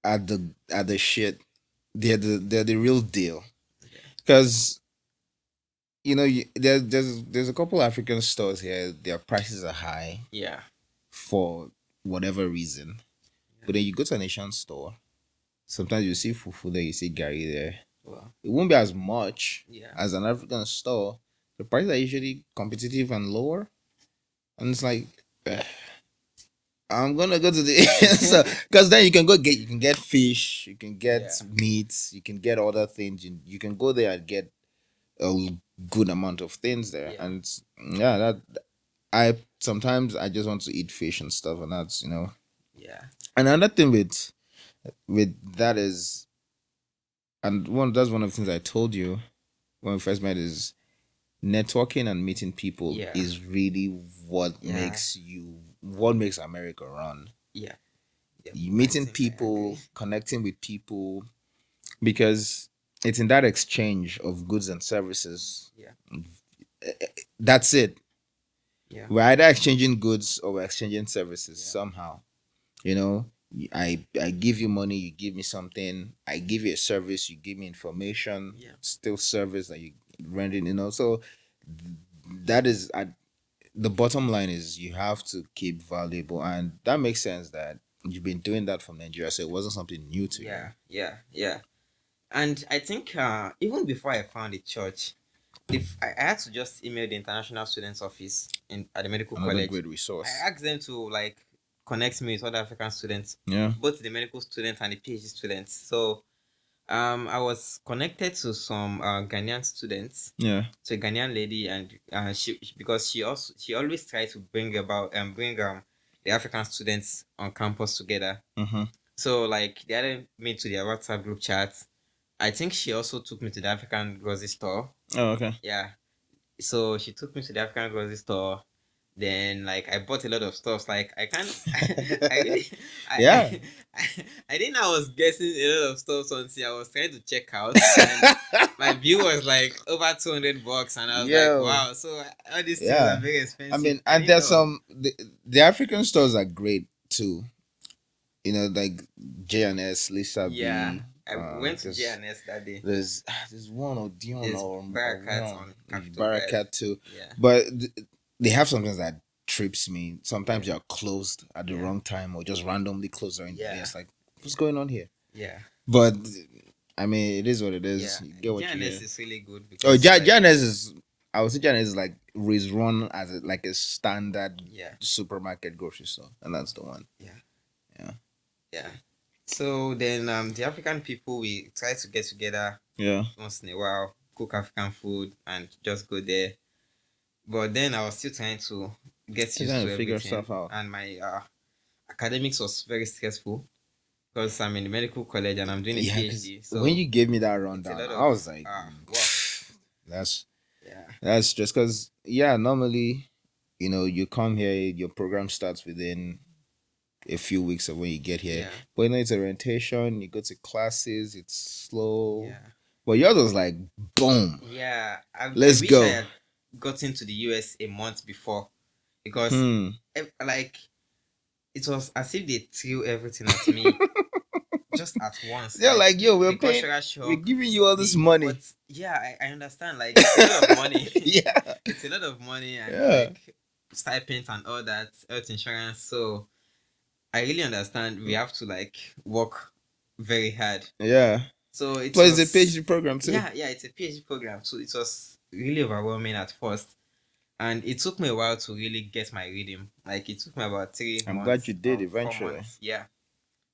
are the shit. They're the real deal. Because there's a couple African stores here. Their prices are high Yeah. for whatever reason. But then you go to an Asian store. Sometimes you see fufu there, you see gari there. Well, It won't be as much yeah. as an African store. The prices are usually competitive and lower. And it's like, I'm gonna go to the so because then you can get fish, you can Yeah. get meat, you can get other things. You can go there and get a good amount of things there, Yeah. and yeah, that I sometimes I just want to eat fish and stuff, and that's Yeah. And another thing with that is, and one that's one of the things I told you when we first met is networking and meeting people Yeah. is really Yeah. what makes America run. Yeah. Yep. You I meeting think I agree. people, connecting with people, because it's in that exchange of goods and services. Yeah. That's it. Yeah. We're either exchanging goods or we're exchanging services Yeah. somehow. You know, I give you money, you give me something. I give you a service, you give me information. Yeah. Still service that you rendering. So that is the bottom line is you have to keep valuable, and that makes sense that you've been doing that from Nigeria, so it wasn't something new to you. Yeah. Yeah. Yeah. And I think even before I found a church, if I had to just email the international students office in at the medical Another college, great I resource. asked them to like connect me with other African students, Yeah. both the medical students and the PhD students. So I was connected to some Ghanaian students, Yeah. to a Ghanaian lady, and because she always tried to bring the African students on campus together. Mm-hmm. So like they added me to their WhatsApp group chat. I think she also took me to the African grocery store. Oh, okay. Yeah. So she took me to the African grocery store. Then like I bought a lot of stuff. Like I can't I really Yeah. I didn't know I was getting a lot of stuff until I was trying to check out, and my bill was like over $200, and I was like, Yo. wow, so all these things are Yeah. very I expensive. mean, I and didn't there's know. the African stores are great too. Like J&S, Lisa Yeah. B. I went to There's JNS that day. there's one or Dion There's or Barakat one on Capital Drive. Barakat too, Yeah. but they have something that trips me. Sometimes Yeah. you're closed at the Yeah. wrong time or just randomly closed during the day. Yeah. It's like, what's going on here? Yeah. But I mean, it is what it Yeah. is. You get what you JNS get. is really good Oh, because like J&S is. I would say J&S is like is run as like a standard yeah. supermarket grocery store, and that's the one. Yeah. Yeah. Yeah. So then the African people, we try to get together Yeah. once in a while, cook African food and just go there. But then I was still trying to get You're used trying to to figure everything, stuff out. and my academics was very stressful because I'm in the medical college and I'm doing a Yeah, because PhD. when So you gave me that it's a rundown, lot I of was like, work. that's Yeah. that's just because yeah, normally, you come here, your program starts within a few weeks of when you get here. Yeah. But it's orientation, you go to classes, it's slow. Yeah. But yours was like boom, Yeah. I let's wish I go. had gotten to the US a month before because Hmm. like it was as if they threw everything at me just at once. They're Like like, yo, the we're paying, cultural we're shock, giving you all this money. but yeah, I understand. Like it's a lot of money. Yeah. It's a lot of money and Yeah. like stipends and all that, health insurance. So I really understand. We have to like work very hard. Yeah. So it Plus the was PhD program too. yeah, it's a PhD program. So it was really overwhelming at first. And it took me a while to really get my rhythm. Like it took me about three I'm glad you months did or 4 eventually. months. Yeah,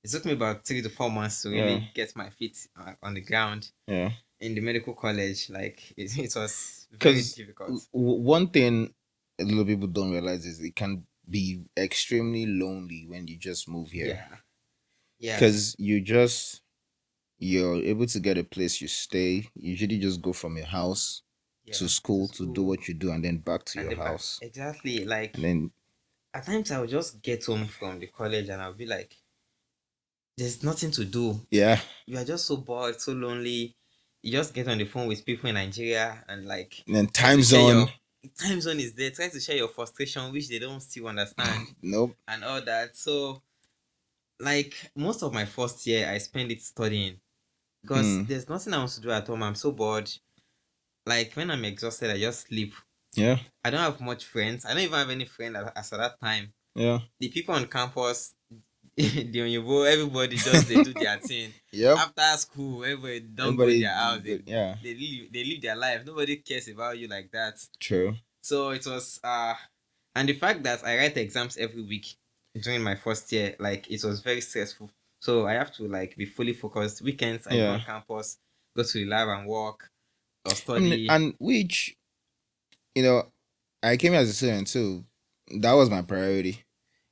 it took me about 3 to 4 months to Yeah. really get my feet on the ground Yeah. in the medical college. Like it was very Because difficult. one thing a lot of people don't realize is it can be extremely lonely when you just move here. Yeah, yeah, Because you're able to get a place you stay. You usually just go from your house yeah. to To school to do school what you do and then back to and your then back. house. Exactly. Like And then, at times I would just get home from the college and I'll be like, "There's nothing to do. yeah. You are just so bored, so lonely. You just get on the phone with people in Nigeria and like And then try to time share zone. your time zone is there. Try to share your frustration, which they don't still understand, Nope. and all that. So, like most of my first year, I spent it studying because Hmm. there's nothing else to do at home. I'm so bored. Like when I'm exhausted, I just sleep. Yeah. I don't have much friends. I don't even have any friend as at that time. Yeah. The people on campus, the Onyibo, everybody just they do their thing. Yep. After school, everybody don't go Everybody their house. good. Yeah. They live their life. Nobody cares about you like that. True. So it was And the fact that I write exams every week during my first year, like it was very stressful. So I have to like be fully focused. Weekends I go Yeah. on campus, go to the lab and work or I mean, study. and which, you know, I came as a student too. That was my priority.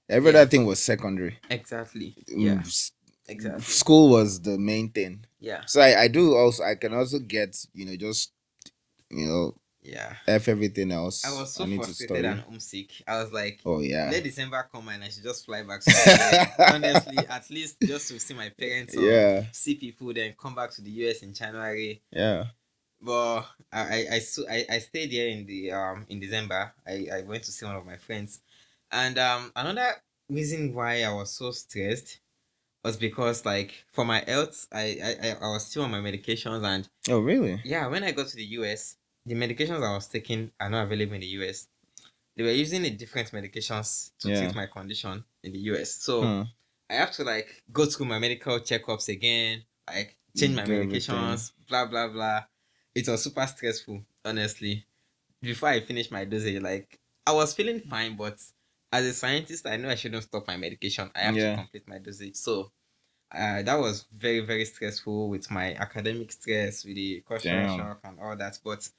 Every Yeah, other thing was secondary. exactly. Yeah, Mm, exactly. School was the main thing. Yeah, So I can also get, just, you know, yeah. F everything I else. was so I need to frustrated and study. homesick. I was like, Oh, yeah. let December come and I should just fly back to Nigeria. Honestly, at least just to see my parents or Yeah. see people, then come back to the US in January. Yeah. But I stayed here in December. I went to see one of my friends, and another reason why I was so stressed was because like for my health, I was still on my medications, and Oh, really? yeah, when I got to the US, the medications I was taking are not available in the US. They were using a different medications to treat Yeah. my condition in the US. So Hmm. I have to like go through my medical checkups again, like change my Do everything. medications, blah blah blah. It was super stressful, honestly. Before I finished my dosage, like I was feeling fine, but as a scientist, I know I shouldn't stop my medication. I have to Yeah. complete my dosage. So that was very very stressful with my academic stress, with the cultural Damn. shock and all that. But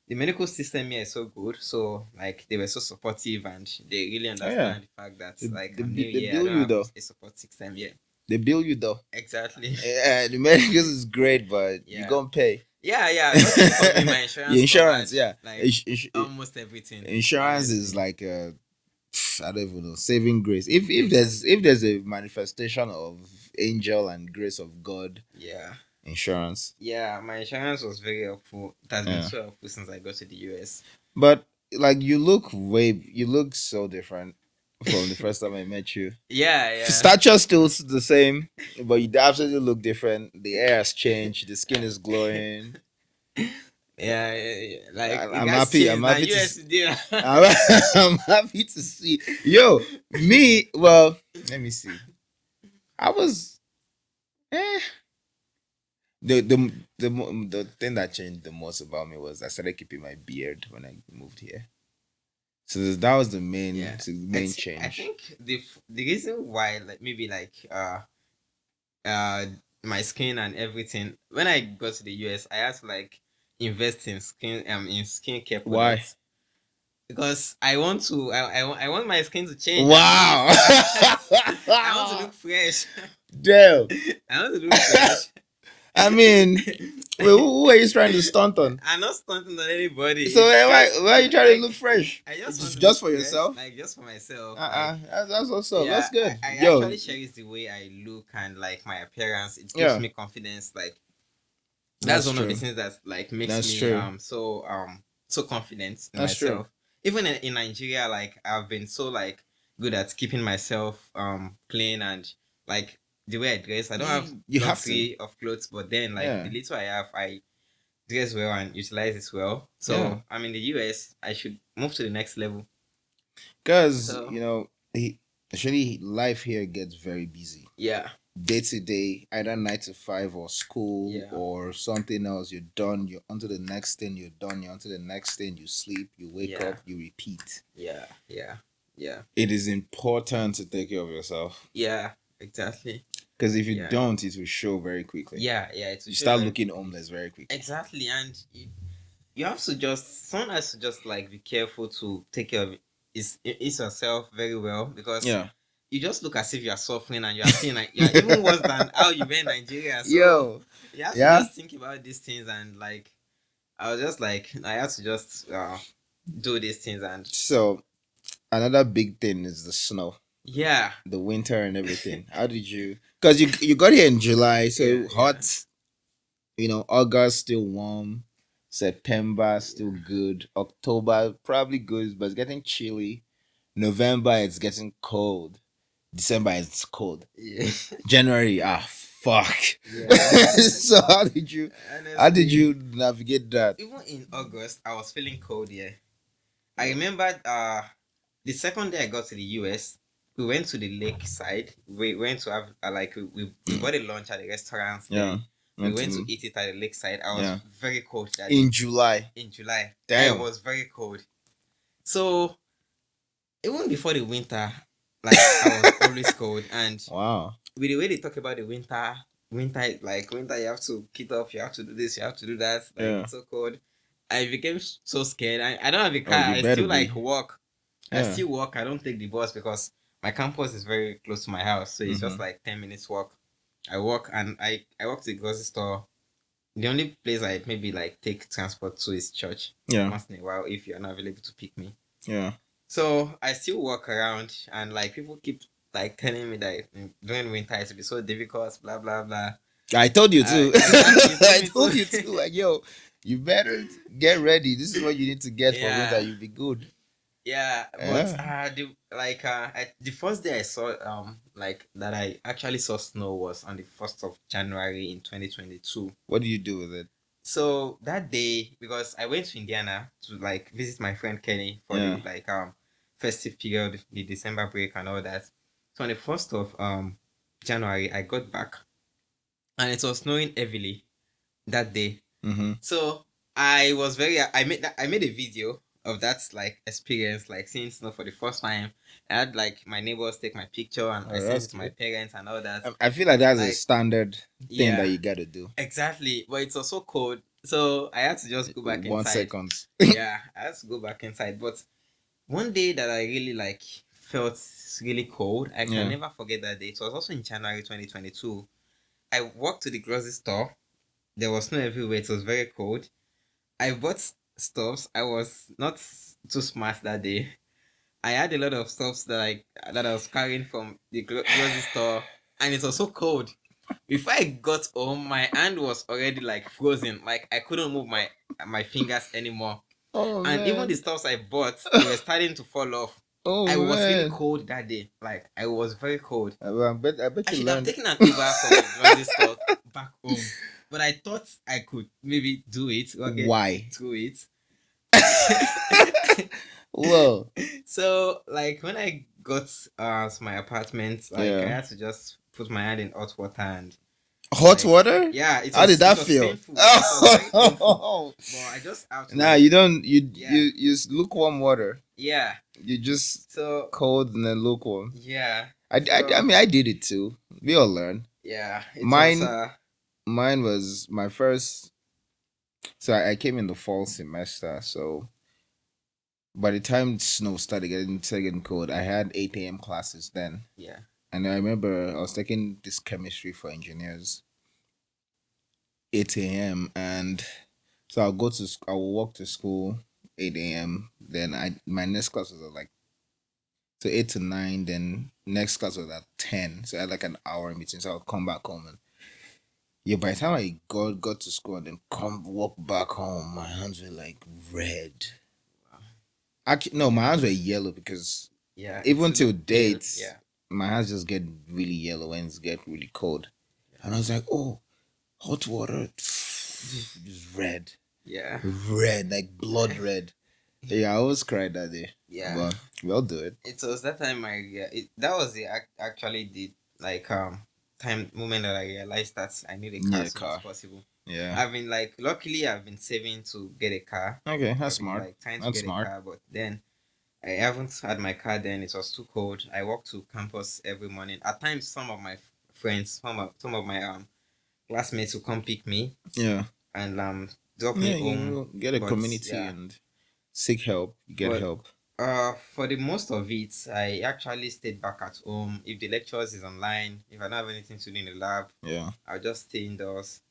the medical system here is so good. So like they were so supportive and they really Oh, yeah. understand the fact that like I'm new They here. I bill don't you have though. a support system here. They bill you though. Exactly. Yeah, the medicals is great, but you Yeah. gonna pay. Yeah, yeah. Luckily for me, my Your insurance covered insurance, yeah. like almost everything. Insurance is Honestly. like I don't even know, saving grace. Exactly. If there's a manifestation of angel and grace of God, Yeah. insurance. Yeah, my insurance was very helpful. It has been Yeah. so helpful since I got to the US. But like you look so different from the first time I met you. Yeah, yeah. Stature still the same, but you absolutely look different. The hair has changed. The skin is glowing. Yeah, yeah, yeah. Like it I'm has happy. I'm changed. Now happy to. US today. I'm, I'm happy to see. Yo, me. Well, let me see. I was. Eh. The thing that changed the most about me was I started keeping my beard when I moved here. So that was Yeah. the main I change. think the reason why like maybe like uh my skin and everything when I got to the US I had to like invest in skincare Why? products because I want my skin to change at least. Wow. I want to look fresh. Damn. I want to look fresh. I mean, wait, who are you trying to stunt on? I'm not stunting on anybody. So It's just why are you trying to like look fresh? I just want to Just look for fresh, yourself? like just for myself. Like That's what's up. yeah, That's good. I Yo, actually cherish the way I look and like my appearance. It gives yeah, me confidence. Like that's that's one of the true. things that like makes That's me true. so confident in That's true. myself. Even in Nigeria, like I've been so like good at keeping myself clean and like the way I dress. I don't have You have to. luxury of clothes, but then like the Yeah, little I have, I dress well and utilize it well. yeah. So I'm in the US. I should move to the next level. Because So actually, life here gets very busy. yeah, Day to day, either 9 to 5 or school yeah, or something else. You're done. You're onto the next thing. You're done. You're onto the next thing. You sleep. You wake yeah, up. You repeat. yeah, yeah, yeah, It is important to take care of yourself. yeah. Exactly. Because if you Yeah. don't, it will show very quickly. Yeah, yeah, it's You usually start very looking quickly. homeless very quickly. Exactly, and you have to just someone has to just like be careful to take care of is yourself very well because Yeah. you just look as if you are suffering and you are seeing like you're even worse than how you were in Nigeria. So Yo. you have to Yeah. just think about these things and like I was just like I have to just do these things and So another big thing is the snow, yeah, the winter, and everything. How did you? Because you got here in July, yeah, so yeah, hot. August still warm. September still yeah, good. October probably good, but it's getting chilly. November it's getting cold. December it's cold. yeah. January, fuck. Yeah. So how did Honestly, you navigate that? even in August, I was feeling cold. Yeah, I remember the second day I got to the US, we went to the lakeside. We went to have we bought a lunch at the restaurant. Yeah. Then we Went went to to eat it at the lakeside. I was yeah. very cold that day In July. in July. I Damn. was very cold. So even before the winter, like I was always cold. And Wow. with the way they talk about the winter, winter, you have to kit up, you have to do this, you have to do that. Like Yeah. it's so cold. I became so scared. I don't have a Oh, car. you I better still like be. walk. I Yeah. still walk. I don't take the bus because my campus is very close to my house, so it's just Mm-hmm. like 10 minutes walk. I walk and I walk to the grocery store. The only place I maybe like take transport to is church Yeah. once in a while if you're not available to pick me. Yeah. So I still walk around and like people keep like telling me that during winter it will be so difficult, blah blah blah. I told you too. Exactly, you told I me told to. you too. Like, yo, you better get ready. This is what you need to get for winter. Yeah, You'll be good. yeah. But Yeah. the first day I saw like that I actually saw snow was on the 1st of January in 2022. What do you do with it? So that day, because I went to Indiana to like visit my friend Kenny for Yeah. the like festive period, the December break and all that. So on the 1st of January, I got back and it was snowing heavily that day. Mm-hmm. So I made a video of that like experience, like seeing snow for the first time. I had like my neighbors take my picture and I Oh, sent that's it to my good. parents and all that. I feel like that's a Like standard thing that yeah, you gotta do. exactly. But it's also cold. So I had to just go back 1 second. inside. Yeah, I had to go back inside. But one day that I really like felt really cold, I can Yeah. never forget that day. It was also in January 2022. I walked to the grocery store. There was snow everywhere. It was very cold. I bought stuffs. I was not too smart that day. I had a lot of stuffs that I was carrying from the grocery store, and it was so cold. Before I got home, my hand was already like frozen. Like I couldn't move my fingers anymore. Oh And even the man. stuffs I bought, they were starting to fall off. Oh I was really man. cold that day. Like I was very cold. I bet I you should have learned. taken an Uber from the grocery store back home. But I thought I could maybe do it or get Why? through it. Well, So like when I got to my apartment, like I yeah. had to just put my hand in hot water and Hot like water? yeah, How did it that was feel? painful. It was very painful. Oh, But I just have to nah, like you don't. yeah, You use lukewarm water. yeah. You just So cold and then lukewarm. yeah. I So mean, I did it too. We all learn. yeah, it was Mine, mine was my first. So I came in the fall semester. So by the time snow started getting cold, I had 8 a.m. classes then. yeah. And I remember I was taking this chemistry for engineers, 8 a.m. And so I will walk to school 8 a.m. Then my next class was at like so 8 to 9. Then next class was at 10. So I had like an hour in between. So I'll come back home and yeah. By the time I got to school and then come walk back home, my hands were like red. Actually, no, my hands were yellow because Yeah, it's even till look pale. dates, Yeah. my hands just get really yellow when it's get really cold. And I was like, oh, hot water, just red, Yeah. red, like blood red. Yeah, I always cried that day, Yeah. but we'll do it. It was that time that was actually the like time moment that I realized that I need a car Need as a soon as car. possible. Yeah. I've been like luckily I've been saving to get a car. Okay, that's I've been smart. like trying to That's get a smart. car, but then I haven't had my car then. It was too cold. I walk to campus every morning. At times some of my friends, some of my classmates will come pick me Yeah. and drop me Yeah, home. you get a But community yeah. and seek help. You get But help. for the most of it, I actually stayed back at home. If the lectures is online, if I don't have anything to do in the lab, Yeah. I'll just stay indoors.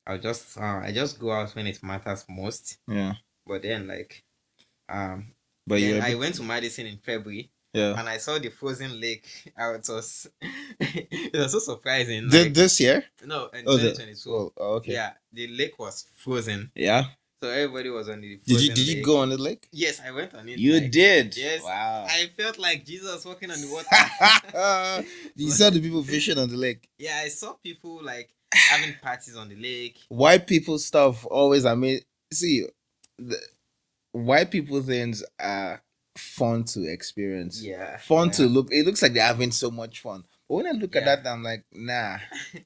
I just go out when it matters most. Yeah. But then like um But you're then a I bit. went to Madison in February Yeah. and I saw the frozen lake. It was it was so surprising. Did Like this year? no, in Oh, the. 2022. Well, oh, okay. Yeah, the lake was frozen. Yeah. So everybody was on the Did you frozen did you go lake. on the lake? Yes, I went on it. You Like, did. yes, Wow. I felt like Jesus walking on the water. You saw the people fishing on the lake. Yeah, I saw people like having parties on the lake. White people stuff always. I mean, see, the white people things are fun to experience. Yeah, Fun to yeah, look. It looks like they're having so much fun. But when I look at yeah. that, I'm like, nah. um,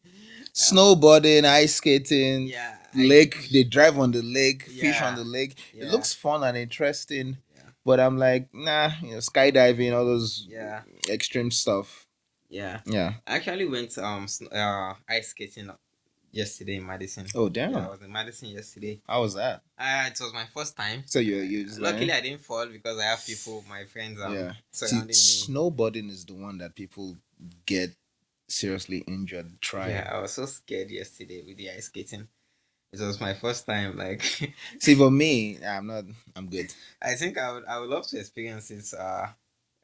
Snowboarding, ice skating, yeah, lake. They drive on the lake, fish on yeah, the lake. It yeah, looks fun and interesting. yeah. But I'm like, nah, skydiving, all those Yeah, extreme stuff. yeah. Yeah. I actually went ice skating yesterday in Madison. Oh Yeah, I damn. was in Madison yesterday. How was that? It was my first time. So you just Luckily, learning? I didn't fall because I have people, my friends, Yeah. See, surrounding me. snowboarding is the one that people get seriously injured Yeah, trying. I was so scared yesterday with the ice skating. It was my first time. Like, See, for me, I'm not. I'm good. I think I would love to experience it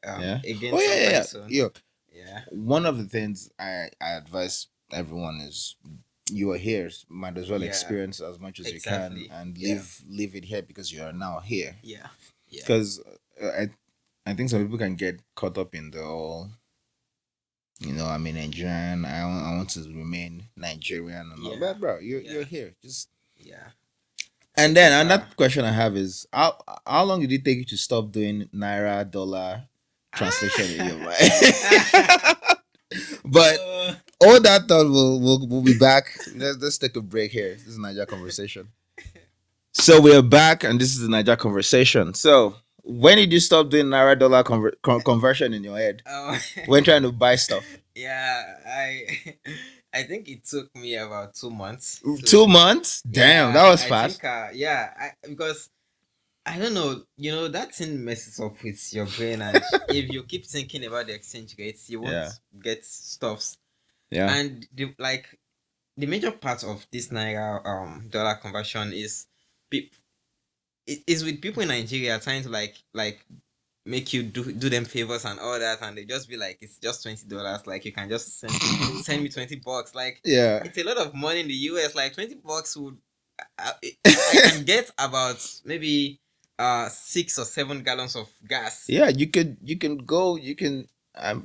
Yeah. again Oh yeah, yeah, sometime yeah. soon. Yo, Yeah, one of the things I advise everyone is you are here, might as well yeah, experience as much as you can exactly. and Yeah, live it here because you are now here. yeah, yeah, Because I think some people can get caught up in the whole, I'm a Nigerian. I want to remain Nigerian and all. yeah, But bro, you're yeah, here. Just yeah. I and then think another question I have is how long did it take you to stop doing naira dollar translation in your mind? But uh, all that thought, we'll be back. Let's take a break here. This is Niger conversation. So we are back, and this is the Niger conversation. So when did you stop doing naira dollar conversion in your head um, when trying to buy stuff? yeah, I think it took me about 2 months 2 months? Damn, yeah, that was I think fast. yeah, because I don't know, that thing messes up with your brain, and if you keep thinking about the exchange rates, you won't Yeah, get stuffs. yeah, And the major part of this naira dollar conversion pe- is with people in Nigeria trying to like make you do them favors and all that, and they just be like, it's just $20, like you can just send me $20. Like, yeah. it's a lot of money in the US. Like, $20 would I can get about maybe 6 or 7 gallons of gas. Yeah, you can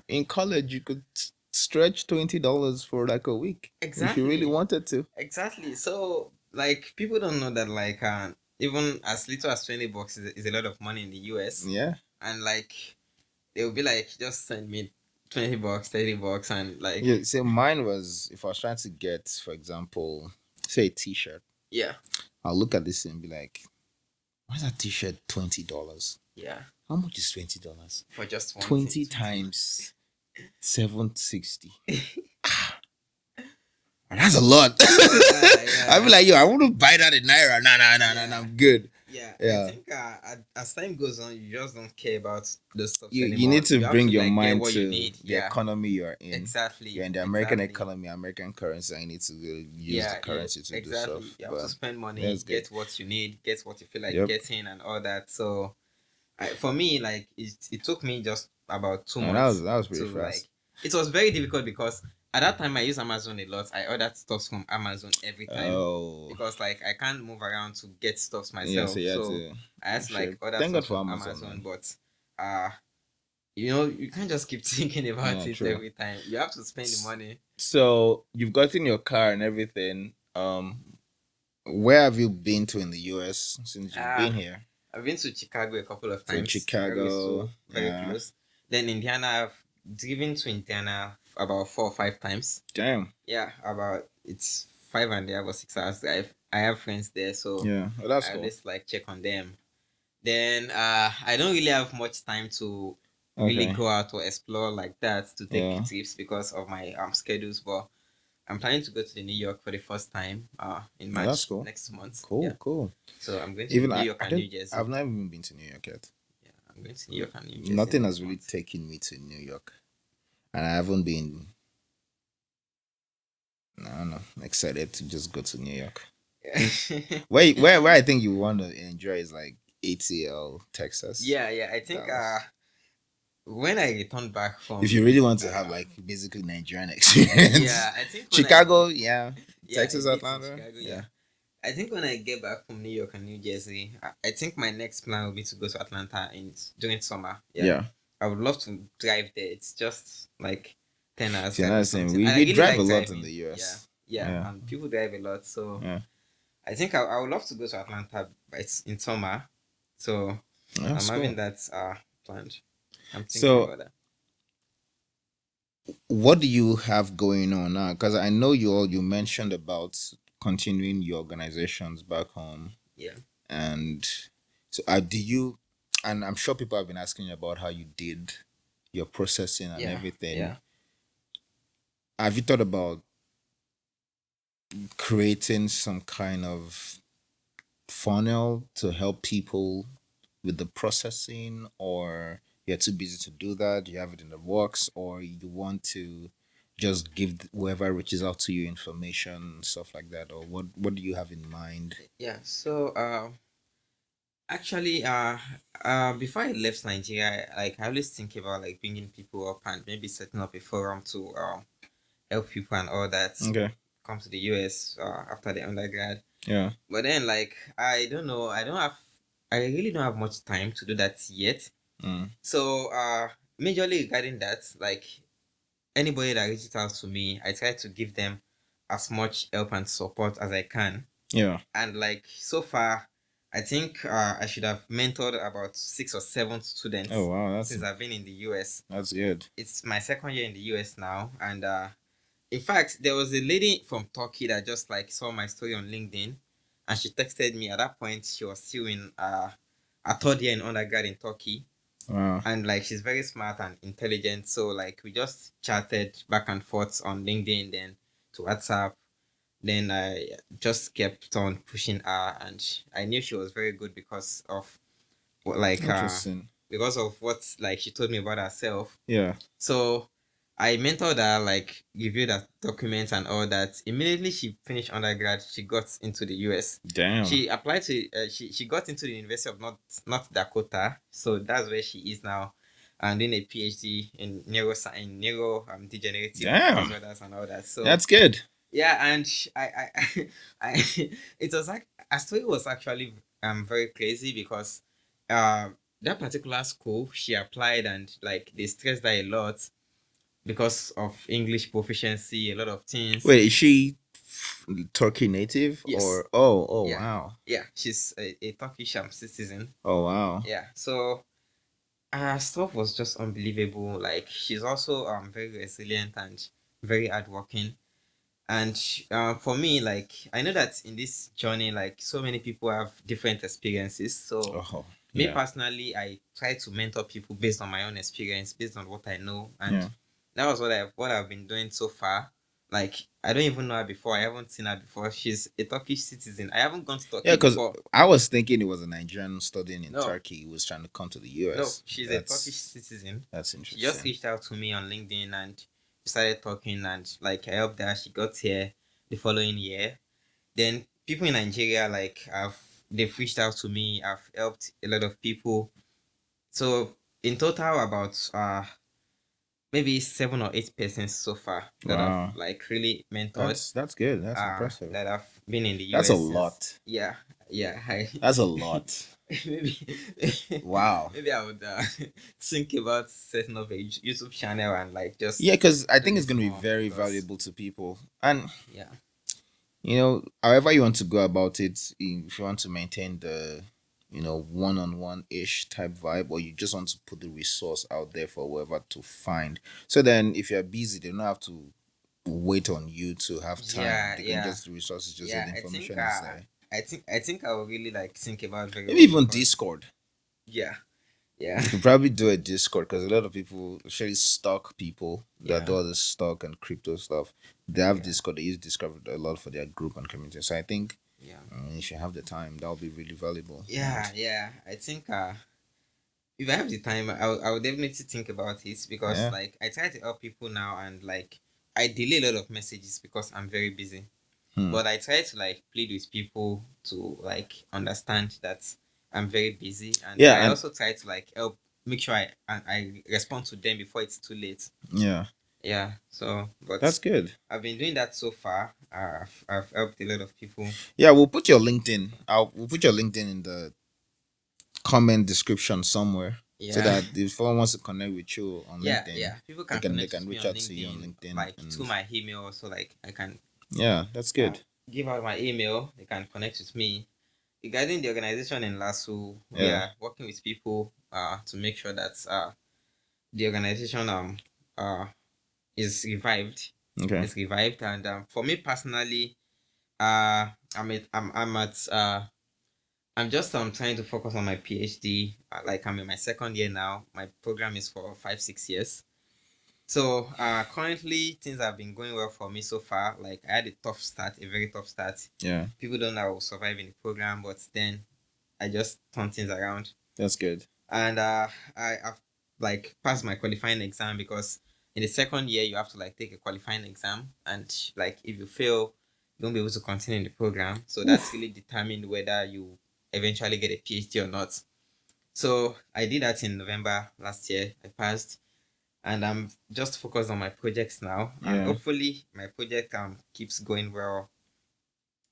in college you could stretch $20 for like a week if you really Exactly, wanted to. exactly. So like people don't know that like even as little as $20 is a lot of money in the US, Yeah. and like they'll be like, just send me $20, $30, and like Yeah, see, mine was if I was trying to get, for example, say a T-shirt, yeah, I'll look at this and be like, "Why is that T-shirt $20? yeah, How much is $20? for just one thing. 20 times 760. That's a lot." I'd be Yeah, like, "Yo, I want to buy that in naira. Nah, nah, nah, nah, nah, yeah. I'm good." Yeah, I Yeah. think as time goes on, you just don't care about those stuff You anymore. need to You have bring to your like get mind what you to need. the Yeah, economy you're in. You're exactly, in the American exactly. economy, American currency. I need to use the Yeah, yeah, currency to do stuff. exactly. You have to But spend money, that's good. get what you need, get what you feel like Yep. getting, and all that. So, for me, like it took me just about two And that was months that was pretty to like. fast. It was very difficult because at that time I used Amazon a lot. I ordered stuff from Amazon every time Oh, because like I can't move around to get stuffs yeah. So myself. you had So to I had to like ship. order Thank God stuff for from Amazon, Amazon, man. but you can't just keep thinking about Yeah, it true. every time. You have to spend the S- money. So you've gotten your car and everything. Where have you been to in the U.S. since you've Uh been here? I've been to Chicago a couple of So times. Chicago is Chicago, so very yeah. close. Then Indiana, I've driven to Indiana about 4 or 5 times. Damn. Yeah, about it's 5.5 or 6 hours drive. I have friends there, so Yeah. Well, that's I cool. always like check on them. Then I don't really have much time to really Okay. go out or explore like that to take Yeah. trips because of my schedules. But I'm planning to go to the New York for the first time in Well, that's March cool. next month. Yeah. Cool. Cool. So I'm going to Even New I, York I and don't. New Jersey. I've not even been to New York yet. Yeah, I'm going to New York and New Jersey Nothing next has really month. taken me to New York, and I haven't been. I don't know. Excited to just go to New York. Where I think you want to enjoy is like ATL, Texas. Yeah, yeah. I think Dallas. when I returned back If you from really want to have like basically Nigerian experience, yeah, I think when I Chicago, yeah, yeah, I Texas, did in Atlanta, Chicago. yeah, Yeah, I think when I get back from New York and New Jersey, I think my next plan will be to go to Atlanta in during summer. Yeah, yeah. I would love to drive there. It's just like 10 hours See, drive or another thing, something, we and I we really drive a like lot in driving. the Yeah, U.S. yeah, Yeah, and people drive a lot, so yeah, I think I would love to go to Atlanta, but it's in summer, so I'm that's having cool. that planned. I'm thinking So about that. what do you have going on now? Because I know you mentioned about continuing your organizations back home, Yeah. and so do you? and I'm sure people have been asking you about how you did your processing and Yeah, everything. yeah, Have you thought about creating some kind of funnel to help people with the processing, or you're too busy to do that, you have it in the works, or you want to just give whoever reaches out to you information, stuff like that, or what do you have in mind? yeah. So, actually, before I left Nigeria, I always think about like bringing people up and maybe setting up a forum to help people and all that Okay. come to the US after the undergrad. Yeah. But then, like, I don't know, I really don't have much time to do that yet. Mm. So, majorly regarding that, like, anybody that reaches out to me, I try to give them as much help and support as I can. Yeah. And like so far, I think I should have mentored about 6 or 7 Oh students wow, since I've been in the US. that's good. It's my second year in the US now, and in fact, there was a lady from Turkey that just like saw my story on LinkedIn, and she texted me. At that point, she was still in a third year in undergrad in Turkey, Wow. and like she's very smart and intelligent. So like we just chatted back and forth on LinkedIn, then to WhatsApp. Then I just kept on pushing her, and I knew she was very good because of what Interesting. because of what like she told me about herself. Yeah. So I mentored her, like reviewed her documents and all that. Immediately she finished undergrad, she got into the US. Damn. She applied to she got into the University of North Dakota, so that's where she is now, and doing a PhD in neuro degenerative Damn. disorders and all that. So That's good. yeah, and I it was like her story was actually very crazy because uh that particular school she applied and like they stressed her a lot because of English proficiency, a lot of things. Wait, is she Turkey native Yes, or oh yeah, wow. yeah, she's a Turkish citizen. Oh wow. Yeah, so her stuff was just unbelievable. Like she's also very resilient and very hardworking. And for me, like I know that in this journey, like so many people have different experiences. So Oh me yeah. personally, I try to mentor people based on my own experience, based on what I know, and Yeah. that was what I've been doing so far. Like I don't even know her before. I haven't seen her before. She's a Turkish citizen. I haven't gone to Yeah, Turkey because before. I was thinking it was a Nigerian studying in No, Turkey who was trying to come to the no, US. she's a Turkish That's citizen. She just interesting. reached out to me on LinkedIn and we started talking and like I helped her. She got here the following year. Then people in Nigeria they've reached out to me. I've helped a lot of people. So in total about maybe 7 or 8 persons so far that I've Wow. like really mentored. That's good. That's impressive. That I've been in the That's a US since. lot. Yeah, yeah. I That's a lot. maybe Wow. maybe I would think about setting up a YouTube channel and like Yeah, just because I do think it's this going to be more very because valuable to people. And, yeah, however you want to go about it, if you want to maintain the, one on one ish type vibe, or you just want to put the resource out there for whoever to find. So then, if you're busy, they don't have to wait on you to have time. yeah, They can yeah. just, the resources, just say Yeah, the information is there. I think I will really like think about very Maybe well even because Discord. yeah, yeah, You could probably do a Discord because a lot of people, especially stock people that yeah, do all the stock and crypto stuff, they have yeah, Discord. They use Discord a lot for their group and community. So I think yeah, if you have the time, that'll be really valuable. And yeah. I think if I have the time, I will definitely think about it because yeah, like I try to help people now and like I delay a lot of messages because I'm very busy. hmm. But I try to like plead with people to like understand that I'm very busy and Yeah, I and also try to like help make sure I respond to them before it's too late. yeah, Yeah, so but that's good. I've been doing that so far. I've helped a lot of people. Yeah, we'll put your LinkedIn. We'll put your LinkedIn in the comment description somewhere so Yeah, that if someone wants to connect with you on yeah, LinkedIn, yeah. People they can can they connect can with me reach on out to you on LinkedIn, LinkedIn like through and my email. So like I can yeah, that's uh, good. give out my email. They can connect with me. Regarding the organization in LASU, we Yeah. are working with people to make sure that the organization uh is revived. Okay. Is revived, and for me personally, I'm at I'm just trying to focus on my PhD. Like I'm in my second year now. My program is for 5 6 years. So currently things have been going well for me so far. Like I had a tough start, a very tough start. Yeah, People don't know I will survive in the program, but then I just turned things around. that's good. And I've like passed my qualifying exam because in the second year you have to like take a qualifying exam, and like if you fail, you won't be able to continue in the program. So that's Oof. really determined whether you eventually get a PhD or not. So I did that in November last year. I passed, and I'm just focused on my projects now. And Yeah. hopefully my project keeps going well.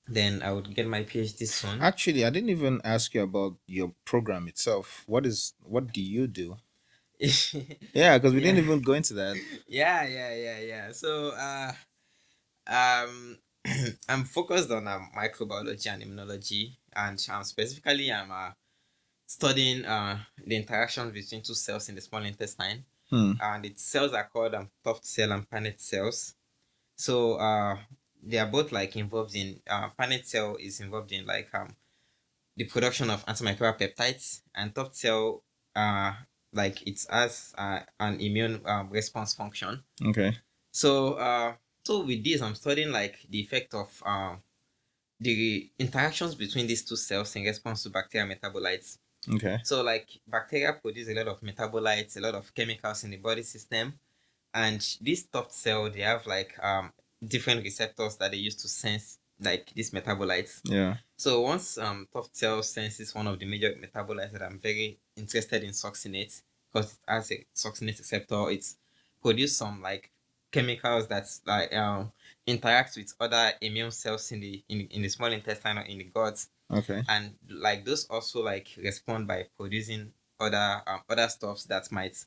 Then I would get my PhD soon. Actually, I didn't even ask you about your program itself. What do you do? Yeah, because we Yeah. didn't even go into that. Yeah. So um I'm focused on microbiology and immunology, and specifically I'm studying the interactions between two cells in the small intestine, Hmm. and its cells are called tuft cell and Paneth cells. So they are both like involved in Paneth cell is involved in like the production of antimicrobial peptides, and tuft cell uh like it has an immune response function. Okay. So so with this I'm studying like the effect of the interactions between these two cells in response to bacterial metabolites. Okay. So like bacteria produce a lot of metabolites, a lot of chemicals in the body system, and this stuffed cell they have like different receptors that they use to sense like these metabolites. Yeah. So once stuffed cell senses one of the major metabolites that I'm very interested in, succinate, because it has a succinate receptor, it's produce some like chemicals that's like interact with other immune cells in the small intestine or in the gut, Okay. and like those also like respond by producing other stuffs that might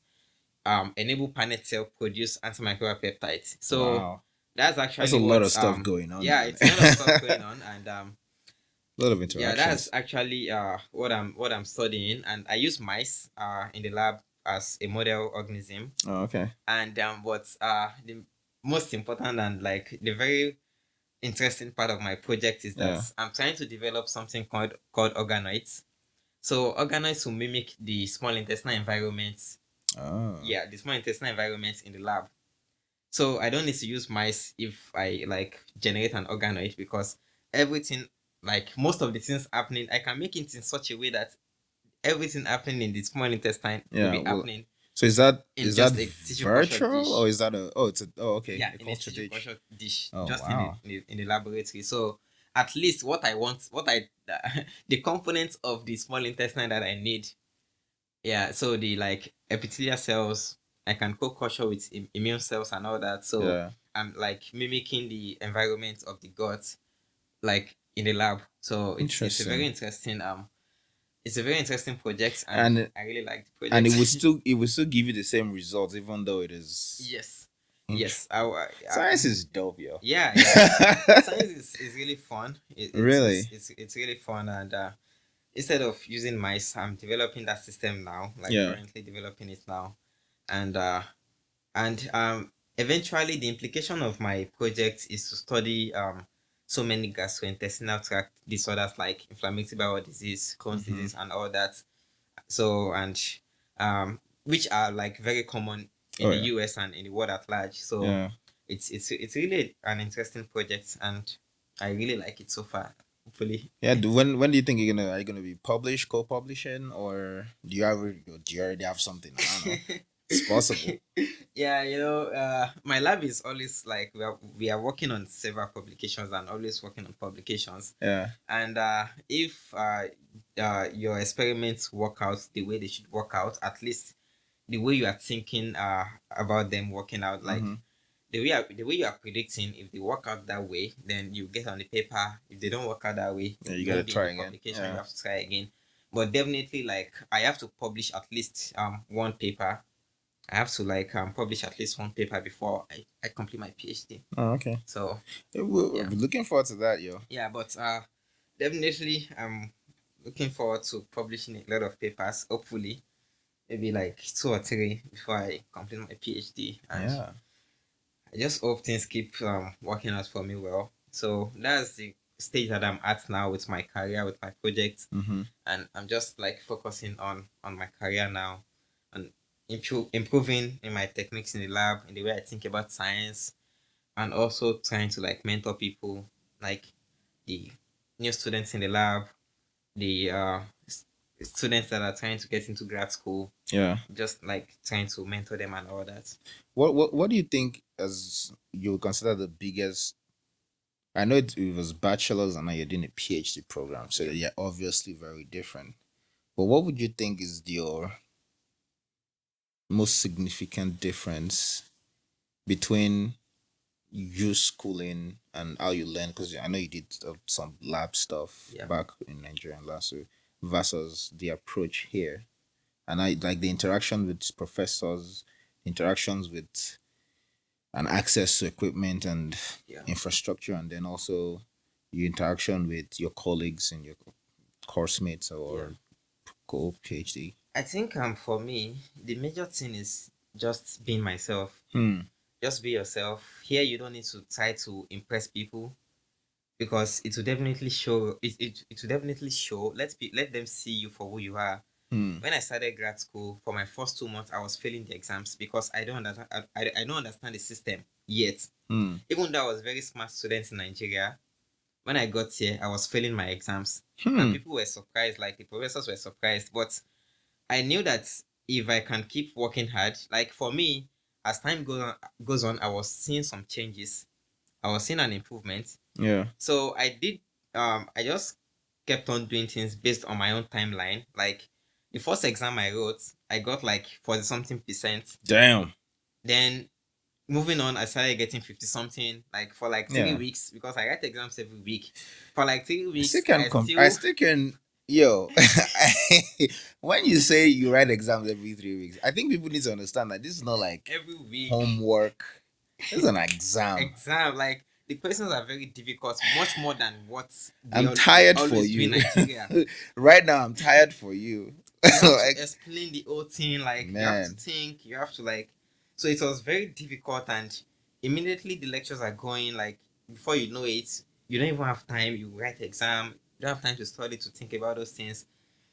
enable Paneth cell produce antimicrobial peptides. So Wow. that's That's a actually lot of what stuff going on, yeah, man. it's a lot of stuff going on, and A lot of yeah, that's interactions. actually what I'm studying, and I use mice in the lab as a model organism. Oh, okay. And what's the most important and like the very interesting part of my project is that Yeah. I'm trying to develop something called organoids. So organoids will mimic the small intestinal environments. Oh. Yeah, the small intestinal environments in the lab. So I don't need to use mice if I like generate an organoid, because everything, like most of the things happening, I can make it in such a way that everything happening in the small intestine will Yeah. be Well. happening So is that in that just a tissue culture virtual or dish. is that a? Oh, it's a. Oh, okay. Yeah, A in a culture tissue dish. culture dish, Oh, just in the, wow. in the in the laboratory. So at least what I want, what I the components of the small intestine that I need. Yeah, so the like epithelial cells, I can co-culture with immune cells and all that. So Yeah. I'm like mimicking the environment of the gut, like in the lab. So it's a very Interesting. interesting it's a very interesting project, and And I really like the and project. it will still give you the same results even though it is. Yes, Int- yes. Science is dope, yo. Yeah. Science is really fun. Really? It's really fun, and instead of using mice, I'm developing that system now. Like Yeah. currently developing it now, and eventually the implication of my project is to study so many gastrointestinal tract disorders like inflammatory bowel disease, Crohn's Mm-hmm. disease, and all that. So and which are like very common in Oh the yeah. US and in the world at large. So Yeah. it's really an interesting project, and I really like it so far. Hopefully. Yeah. When do you think are you gonna be published, co-publishing, or do you already have something? I don't know. It's possible. Yeah, my lab is always like we are working on several publications and always working on publications. Yeah. And if your experiments work out the way they should work out, at least the way you are thinking about them working out, like Mm-hmm. the way you are predicting, if they work out that way, then you get on the paper. If they don't work out that way, Yeah. You you gotta won't be in try the again. publication. You Yeah. have to try again. But definitely, like I have to publish at least one paper. I have to like publish at least one paper before I complete my PhD. Oh, okay. So We'll yeah, be looking forward to that, yo. yeah, but definitely I'm looking forward to publishing a lot of papers. Hopefully, maybe like 2 or 3 before I complete my PhD, and Yeah. I just hope things keep working out for me well. So that's the stage that I'm at now with my career, with my project, Mm-hmm. and I'm just like focusing on my career now, and improving in my techniques in the lab, in the way I think about science, and also trying to like mentor people, like the new students in the lab, the students that are trying to get into grad school, Yeah. just like trying to mentor them and all that. What do you think as you would consider the biggest? I know it was bachelor's and now you're doing a PhD program, so Yeah. they're obviously very different. But what would you think is your most significant difference between you schooling and how you learn? Because I know you did some lab stuff Yeah. back in Nigeria and last year versus the approach here, and I like the interaction with professors, interactions with and access to equipment and Yeah. infrastructure, and then also your interaction with your colleagues and your course mates Yeah. or co PhD. I think for me, the major thing is just being myself. Hmm. Just be yourself. Here you don't need to try to impress people, because it will definitely show it will definitely show. Let them see you for who you are. Hmm. When I started grad school, for my first 2 months, I was failing the exams because I don't understand. I don't understand the system yet. Hmm. Even though I was a very smart student in Nigeria, when I got here, I was failing my exams, and Hmm. people were surprised. Like the professors were surprised, but I knew that if I can keep working hard, like for me, as time goes on, I was seeing some changes. I was seeing an improvement. Yeah. So I did. I just kept on doing things based on my own timeline. Like the first exam I wrote, I got like 40 something percent. Damn. Then moving on, I started getting 50 something. Like for like three Yeah. weeks, because I write exams every week. For like three I still weeks, can I I still still can. Yo, when you say you write exams every 3 weeks, I think people need to understand that this is not like every week homework. This is an exam. exam. Like the questions are very difficult, much more than what they I'm tired for always do in you. Nigeria. Right now, I'm tired for you. You have to Like, explain the whole thing. Like you have to man. think. You have to like. So it was very difficult, and immediately the lectures are going. Like before you know it, you don't even have time. You write exam. You don't have time to study, to think about those things.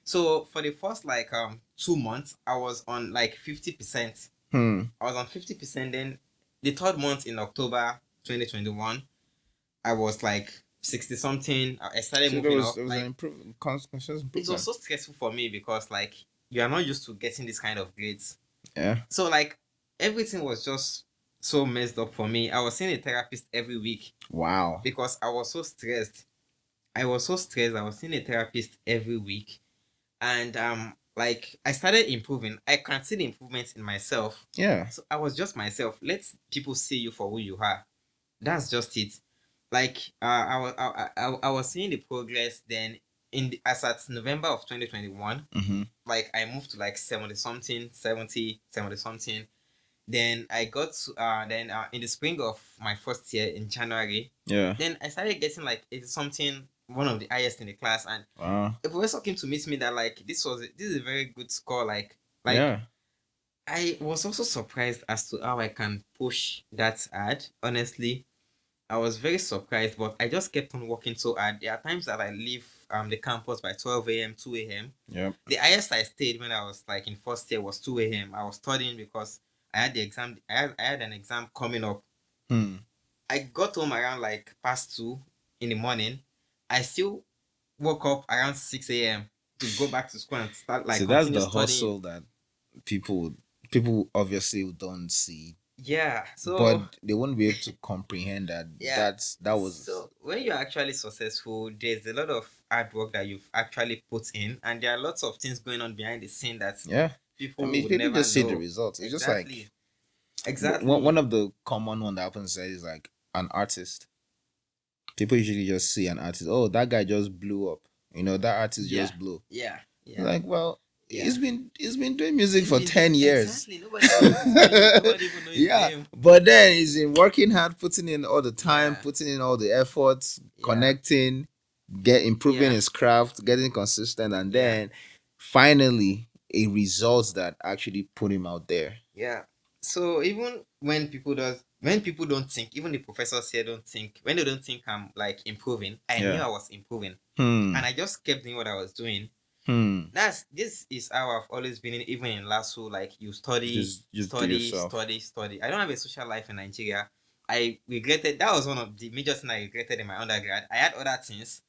So for the first like 2 months, I was on like 50%. Hmm. I was on 50%. Then the third month in October 2021, I was like 60 something. I started So there moving was up. there was an Like conscious it was improvement. so stressful for me because like you are not used to getting this kind of grades. Yeah. So like everything was just so messed up for me. I was seeing a therapist every week Wow. because I was so stressed. I was so stressed. I was seeing a therapist every week, and like I started improving. I can see the improvements in myself. Yeah. So I was just myself. Let people see you for who you are. That's just it. Like I was seeing the progress. Then as at November of 2021, Mm-hmm. like I moved to like 70 something, 70 something. Then I got to, then in the spring of my first year in January, Yeah. then I started getting like 80 something, one of the highest in the class. And Wow. a professor came to meet me that like this is a very good score. Like Yeah. I was also surprised as to how I can push that hard. Honestly, I was very surprised, but I just kept on working so hard. There are times that I leave the campus by 12 a.m., 2 a.m. Yep. The highest I stayed when I was like in first year was 2 a.m. I was studying because I had an exam coming up. Hmm. I got home around like past 2 in the morning. I still woke up around 6 a.m. to go back to school and start like So that's continue the studying. hustle that people people obviously don't see, Yeah. So but they won't be able to comprehend that yeah. that was. So when you're actually successful, there's a lot of hard work that you've actually put in, and there are lots of things going on behind the scene that Yeah. I people mean, would people never just see the know. results. It's just like Exactly. one Exactly. of the common one that happens is like an artist. People usually just see an artist. Oh, that guy just blew up. That artist Yeah. just blew. Yeah. Yeah. Like, well, Yeah. he's been doing music He's for been doing 10 years. exactly. Nobody even knows his name. Nobody even knows his Yeah, name. but then he's in working hard, putting in all the time, Yeah. putting in all the efforts, Yeah. connecting, get improving Yeah. his craft, getting consistent, and Yeah. then finally a results that actually put him out there. Yeah. So even when people does when people don't think, even the professors here don't think, when they don't think I'm like improving, I knew Yeah. I was improving. Hmm. And I just kept doing what I was doing. Hmm. This is how I've always been, even in LASU. Like you study, Just do study, yourself. study, study. I don't have a social life in Nigeria. I regretted, that was one of the major things I regretted in my undergrad. I had other things.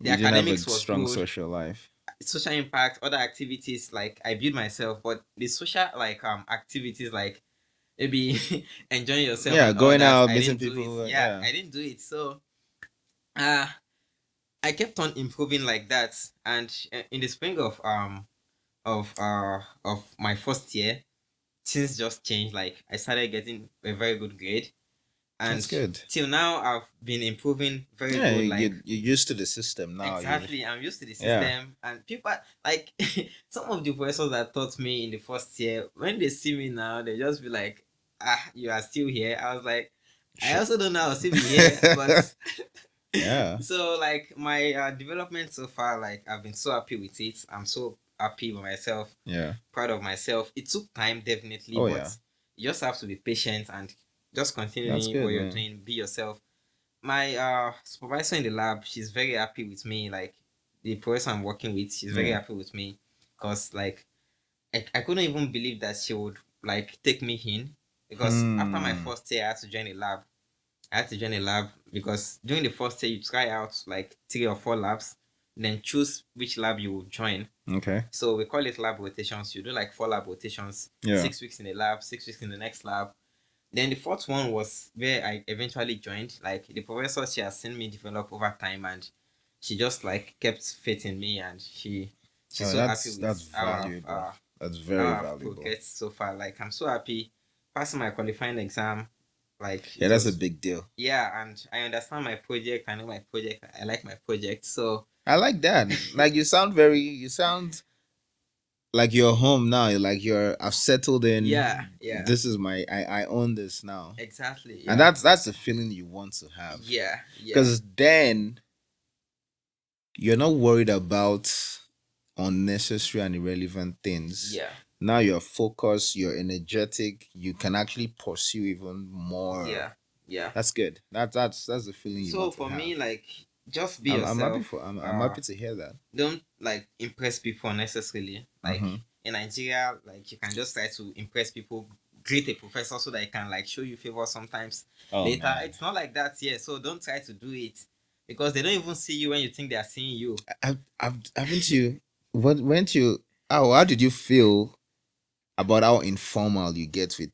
The You didn't have a academics was strong good, social life. social impact, other activities, like I build myself, but the social like activities like maybe enjoying yourself Yeah, and all going that, out, I meeting didn't do it. people. Yeah, Yeah. I didn't do it. So uh I kept on improving like that. And in the spring of my first year, things just changed. Like I started getting a very good grade, That's and good. till now I've been improving very Yeah, good. Like you're used to the system now. You exactly, I'm used to the yeah. system, and people like some of the professors that taught me in the first year, when they see me now, they just be like, "Ah, you are still here." I was like, I Shit. also don't know I'll still be here, but Yeah. so like my development so far, like I've been so happy with it. I'm so happy with myself, Yeah. proud of myself. It took time, definitely, Oh but yeah. you just have to be patient and just continue That's doing what good, you're man. doing. Be yourself. My supervisor in the lab, she's very happy with me. Like the professor I'm working with, she's very Yeah. happy with me because like I couldn't even believe that she would like take me in, because after my Hmm. first year I had to join a lab. I had to join a lab because during the first year you try out like 3 or 4 labs, then choose which lab you will join. Okay. So we call it lab rotations. You do like 4 lab rotations, Yeah. 6 weeks in the lab, 6 weeks in the next lab. Then the fourth one was where I eventually joined. Like the professor, she has seen me develop over time, and she just like kept faith in me, and she's Oh, so happy that's with valuable. That's how very I've valuable. progressed so far. Like I'm so happy passing my qualifying exam. Like Yeah, it that's a was, big deal. yeah, and I understand my project. I know my project. I like my project. So I like that. Like you sound like you're home now. Like I've settled yeah, in. yeah, This is I own this now. exactly, And yeah, that's the feeling you want to have. yeah, yeah, Because then you're not worried about unnecessary and irrelevant things. yeah, Now you're focused, you're energetic, you can actually pursue even more. yeah, yeah. That's good. That's the feeling you So want to for me, have. like, just be yourself. I'm happy to hear that. Don't like impress people unnecessarily. Like Mm-hmm. in Nigeria, like you can just try to impress people, greet a professor so that he can like show you favor sometimes. Oh Later, man. it's not like that here. So don't try to do it because they don't even see you when you think they are seeing you. Haven't you what went you how did you feel about how informal you get with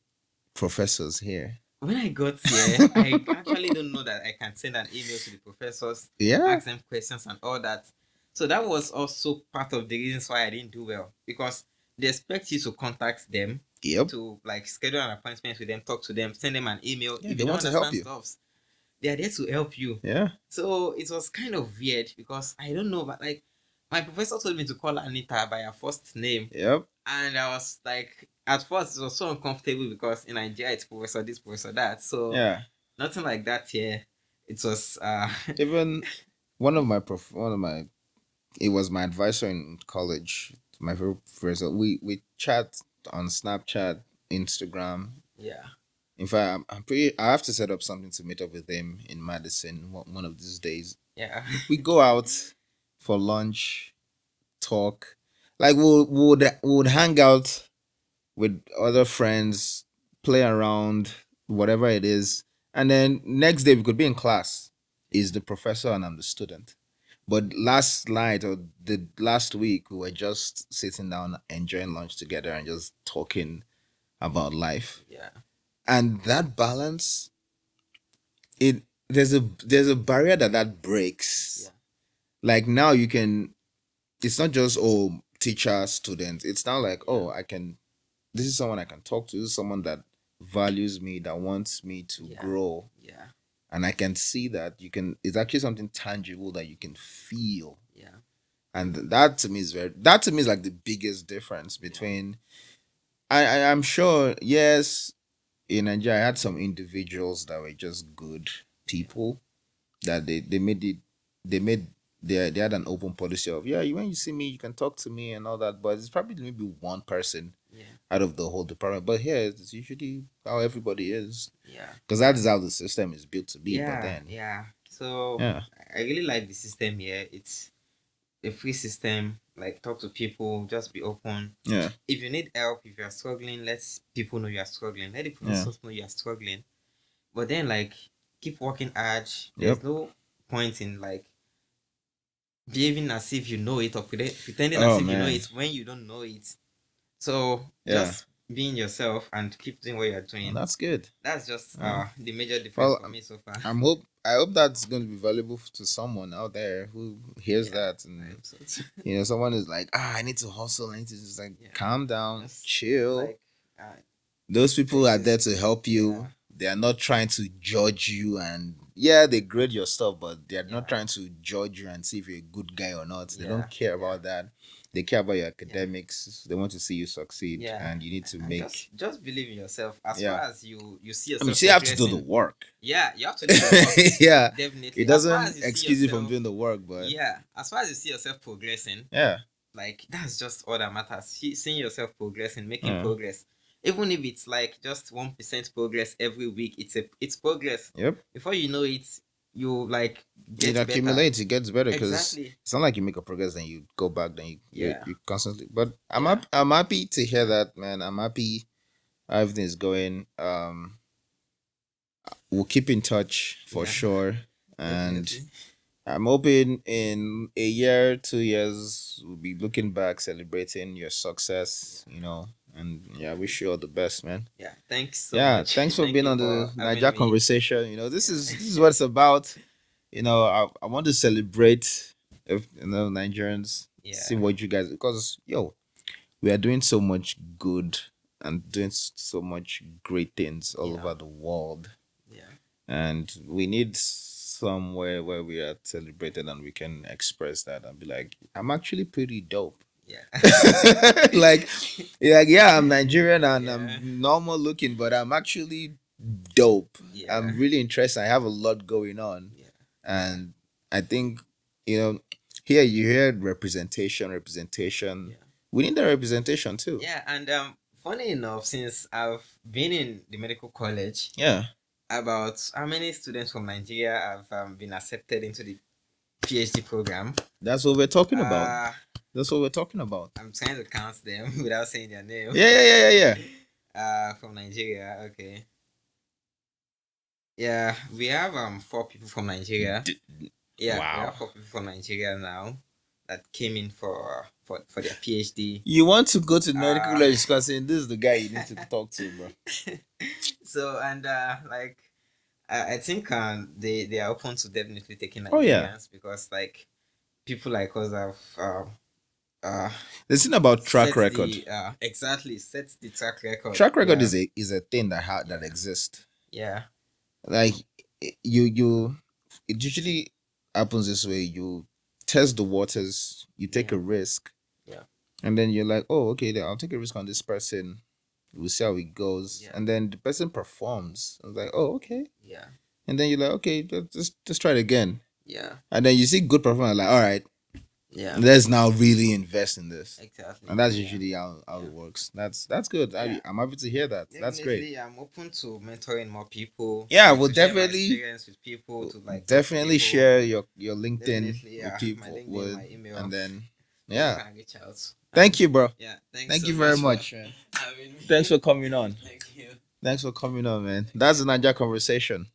professors here? When I got here, I actually don't know that I can send an email to the professors, Yeah. ask them questions and all that. So that was also part of the reasons why I didn't do well, because they expect you to contact them, Yep. to like schedule an appointment with them, talk to them, send them an email. Yeah, If they you don't want to help understand you. stuff, they are there to help you. Yeah. So it was kind of weird because I don't know, but like my professor told me to call Anita by her first name, Yep. and I was like, at first it was so uncomfortable because in Nigeria it's professor this, professor that. So Yeah. nothing like that here. It was Even one of my it was my advisor in college, my favorite professor. We chat on Snapchat, Instagram. yeah, In fact, I'm pretty. I have to set up something to meet up with him in Madison one of these days. yeah, We go out for lunch, talk. Like we would hang out with other friends, play around, whatever it is, and then next day we could be in class. Is the professor and I'm the student. But last night or the last week, we were just sitting down, enjoying lunch together, and just talking about life. yeah, And that balance, it there's a barrier that breaks. yeah, Like now, you can. It's not just teacher student. It's now like yeah, I can. This is someone I can talk to. This is someone that values me, that wants me to yeah, grow, yeah, and I can see that you can. It's actually something tangible that you can feel. yeah, And that to me is that to me is like the biggest difference yeah, between I'm sure, yes, in Nigeria I had some individuals that were just good yeah, people that they made they had an open policy of, yeah, when you see me you can talk to me and all that, but it's probably maybe one person Yeah. out of the whole department. But here it's usually how everybody is, Yeah. because that is how the system is built to be. But Yeah. then, Yeah. So yeah, I really like the system here. It's a free system. Like, talk to people, just be open. yeah, If you need help, if you are struggling, let people know you are struggling. Let the yeah, professors know you are struggling. But then, like, keep working hard. yep. There's no point in like behaving as if you know it, or pretending as Oh if you know man, it when you don't know it. So yeah, just being yourself and keep doing what you're well, doing. that's good. That's just Yeah. the major difference Well, for me so far. I hope that's going to be valuable to someone out there who hears Yeah, that, I and hope so too. someone is like, I need to hustle, I need to just like Yeah, calm down, just chill. like uh, Those people there's are there this. to help Yeah, you. They are not trying to judge you, and yeah, they grade your stuff, but they are not yeah, trying to judge you and see if you're a good guy or not. They yeah, don't care yeah, about that. They care about your yeah, academics. They want to see you succeed, yeah. and you need to And just make, just believe in yourself. As yeah. far as you see I mean, you yourself still have to do the progressing, work. yeah, you have to do the work. Yeah, it Definitely. As far as doesn't you see excuse you from yourself, doing the work, but yeah, as far as you see yourself progressing, yeah, like that's just all that matters. Seeing yourself progressing, making yeah, progress, even if it's like just 1% progress every week, it's progress. yep. Before you know it, you like It get better. accumulates, it gets better, because Exactly. it's not like you make a progress then you go back, then Yeah. you constantly. But Yeah. I'm happy to hear that, man. I'm happy how everything's going. We'll keep in touch for Yeah. sure, and Definitely. I'm hoping in a year, 2 years, we'll be looking back, celebrating your success. Yeah. And yeah, I wish you all the best, man. Yeah. Thanks so Yeah, much. thanks for Thank being you on for the having Niger me. conversation. Yeah. This is what it's about. I want to celebrate, if Nigerians, see Yeah. what you guys, because we are doing so much good and doing so much great things all Yeah. over the world, Yeah. and we need somewhere where we are celebrated and we can express that and be like, I'm actually pretty dope. Yeah. like, yeah, I'm Nigerian and Yeah. I'm normal looking, but I'm actually dope. Yeah. I'm really interested. I have a lot going on, Yeah. Yeah. and I think you know here you hear representation. Yeah. We need that representation too. Yeah, and funny enough, since I've been in the medical college, Yeah, about how many students from Nigeria have been accepted into the PhD program? that's what we're talking about. Uh, That's what we're talking about. I'm trying to count them without saying their name. Yeah, yeah, yeah, yeah, yeah. From Nigeria, okay. Yeah, we have 4 people from Nigeria. Yeah, we Wow. have 4 people from Nigeria now that came in for their PhD. You want to go to medical Uh, college because saying this is the guy you need to talk to, bro. so and like I think they are open to definitely taking Oh yeah. Nigerians because like people like us have uh The thing about track set record. the exactly set the track record. Track record Yeah, is a thing that yeah, exists. yeah, Like you it usually happens this way. You test the waters, you take a yeah, risk, yeah, and then you're like, oh, okay, then I'll take a risk on this person. We'll see how it goes. yeah, And then the person performs. I was like, oh, okay. yeah, And then you're like, okay, let's try it again. yeah, And then you see good performance, like, all right, yeah, let's now really invest in this. exactly. And that's Yeah, usually how yeah, it works. That's good. yeah. I'm happy to hear that. That's great. Definitely, I'm open to mentoring more people, Yeah, like we'll to share my definitely experience with people, to like talk to definitely people. share your LinkedIn Definitely, with yeah, my people LinkedIn, with, my email. and then People yeah. can reach out. Thank you, bro. Yeah, thanks Thank so you very much for much, man. having Thanks me. for coming on. Thank you. Thanks for coming on, man. Thank That's the you. Niger conversation.